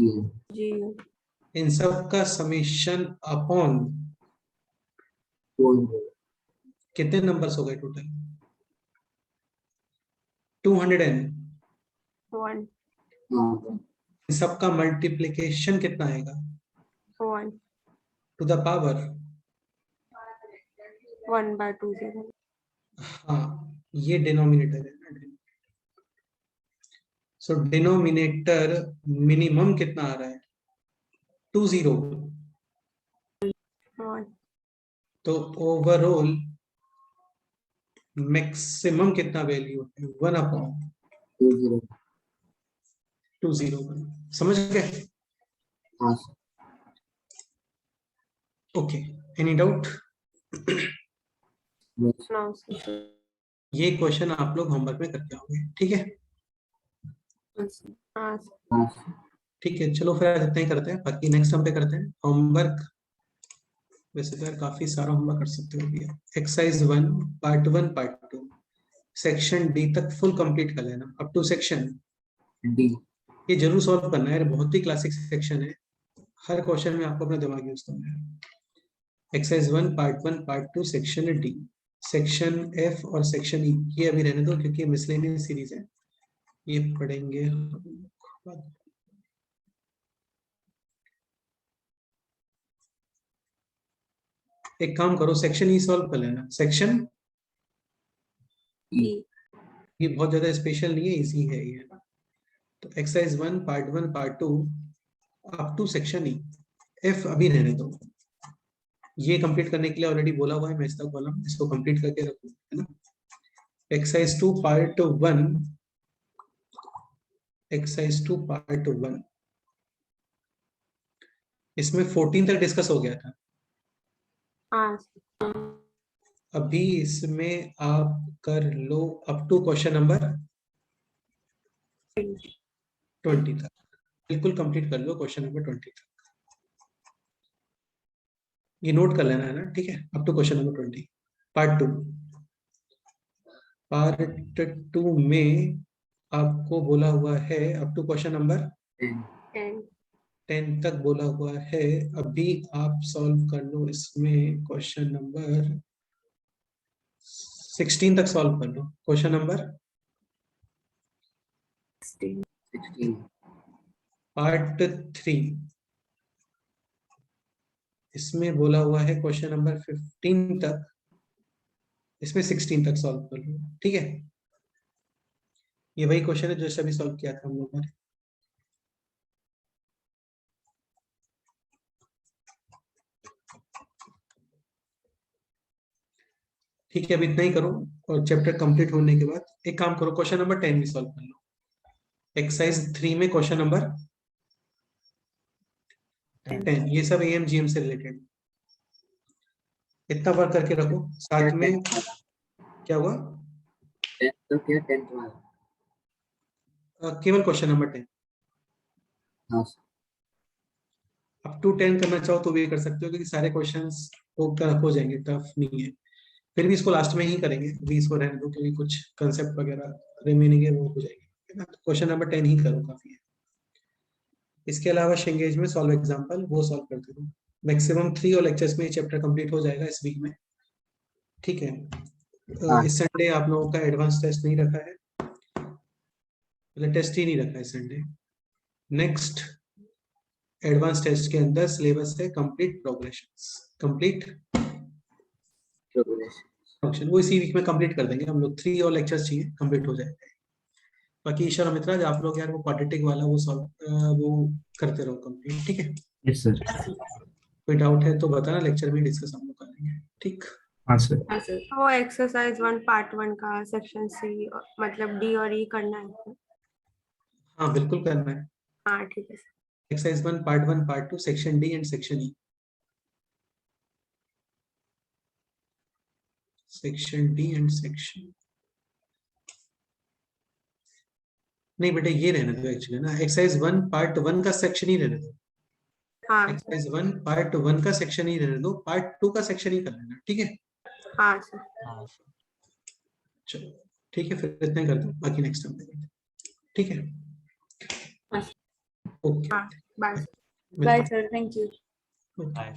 इन सब का समेशन अपॉन कितने नंबर्स हो गए टोटल? 201। 1. इन सब का मल्टीप्लिकेशन कितना आएगा? 1. To the power 1/20. हाँ, ये डिनोमिनेटर है। सो डिनोमिनेटर मिनिमम कितना आ रहा है? 20। 1. तो ओवरऑल मैक्सिमम कितना वैल्यू है? 1 अपॉन 201। समझ गए? Okay, any doubt? No, sir. ये क्वेश्चन आप लोग होमवर्क में करके आओगे, ठीक है? ठीक है, चलो फिर आज इतना ही करते हैं, बाकी नेक्स्ट हम पे करते हैं होमवर्क। वैसे तो यार काफी सारा होमवर्क कर सकते हो भैया। Exercise 1 part 1 part 2 section D तक फुल कंप्लीट कर लेना, अप टू सेक्शन डी। ये जरूर सॉल्व करना है, बहुत ही क्लासिक सेक्शन है, हर क्वेश्चन में आपको अपना दिमाग यूज करना है। Exercise 1 part 1 part 2 section D, section F और सेक्शन ई ये अभी रहने दो क्योंकि मिसलेनियस सीरीज है, ये पढ़ेंगे बाद। एक काम करो, सेक्शन ई सॉल्व कर लेना। Section E. ये बहुत ज्यादा स्पेशल नहीं है, इजी है ये। तो exercise 1 part 2 up to section e. F अभी रहने दो, ये कंप्लीट करने के लिए ऑलरेडी बोला हुआ है मैच द कॉलम, इसको कंप्लीट करके रखो, है ना। एक्सरसाइज 2 पार्ट 1, एक्सरसाइज 2 पार्ट 1, इसमें 14 तक डिस्कस हो गया था। हाँ अभी इसमें आप कर लो अप टू क्वेश्चन नंबर 20 तक, बिल्कुल कंप्लीट कर लो क्वेश्चन नंबर 20 तक। ये नोट कर लेना है ना, ठीक है। Up to question number 20 part 2। Part 2 में आपको बोला हुआ है अप टू क्वेश्चन नंबर 10 10 10 तक बोला हुआ है। अभी आप सॉल्व कर लो इसमें क्वेश्चन नंबर 16 तक सॉल्व कर लो। क्वेश्चन नंबर 16 पार्ट 3, इसमें बोला हुआ है क्वेश्चन नंबर 15 तक, इसमें 16 तक सॉल्व कर लो, ठीक है। ये वही क्वेश्चन है जो सभी सॉल्व किया था हम लोगों ने। ठीक है, अब इतना ही करो और चैप्टर कंप्लीट होने के बाद एक काम करो, क्वेश्चन नंबर 10 भी सॉल्व कर लो। एक्सरसाइज 3 में क्वेश्चन नंबर 10, ये सब एएमजीएम से रिलेटेड। इतना वर्क करके रखो, साथ में क्या हुआ? 10 तो क्या 10th वाला? केवल क्वेश्चन नंबर 10। हाँ सर। अप टू 10 करना चाहो तो भी कर सकते हो, क्योंकि सारे क्वेश्चंस हो जाएंगे, टफ नहीं है। फिर भी इसको लास्ट में ही करेंगे, अभी इसको रहने दो, क्योंकि कुछ कंसेप्ट वगैरह रिमेनिंग है वो हो जाएंगे, है ना। क्वेश्चन नंबर 10 ही करो, काफी है। इसके अलावा शेंगेज में सॉल्व एग्जांपल वो सॉल्व करते रहो। मैक्सिमम 3 और लेक्चर्स में ये चैप्टर कंप्लीट हो जाएगा इस वीक में, ठीक है। हाँ। इस संडे आप लोगों का एडवांस टेस्ट नहीं रखा है, मतलब टेस्ट ही नहीं रखा है संडे। नेक्स्ट एडवांस टेस्ट के अंदर सिलेबस है कंप्लीट प्रोग्रेशन, कंप्लीट प्रोग्रेशन, वो इसी वीक में कंप्लीट कर देंगे हम लोग। 3 और लेक्चर्स चाहिए, कंप्लीट हो जाएगा। बाकी ईश्वर अमितराज आप लोग यार वो क्वाड्रेटिक वाला वो सॉल्व वो करते रहो कंप्लीट, ठीक है। Yes sir. कोई डाउट है तो बताना, लेक्चर में डिस्कस हम लोग करेंगे, ठीक। हाँ सर। वो एक्सरसाइज 1 पार्ट 1 का सेक्शन सी मतलब डी और ई करना है। हाँ बिल्कुल करना है। हाँ ठीक है sir. Exercise 1 part 2 section D and section E, section D and section, नहीं बेटे ये रहने दो एक्चुअली ना। एक्सरसाइज 1 पार्ट 1 का सेक्शन ही रहने दो। हाँ एक्सरसाइज 1 पार्ट 1 का सेक्शन ही रहने दो, पार्ट 2 का सेक्शन ही कर लेना, ठीक है। हाँ सर। हाँ सर। चलो ठीक है, फिर इतना ही कर दो, बाकी नेक्स्ट टाइम देखेंगे, ठीक है। ओके हाँ bye. Bye sir thank you. Bye.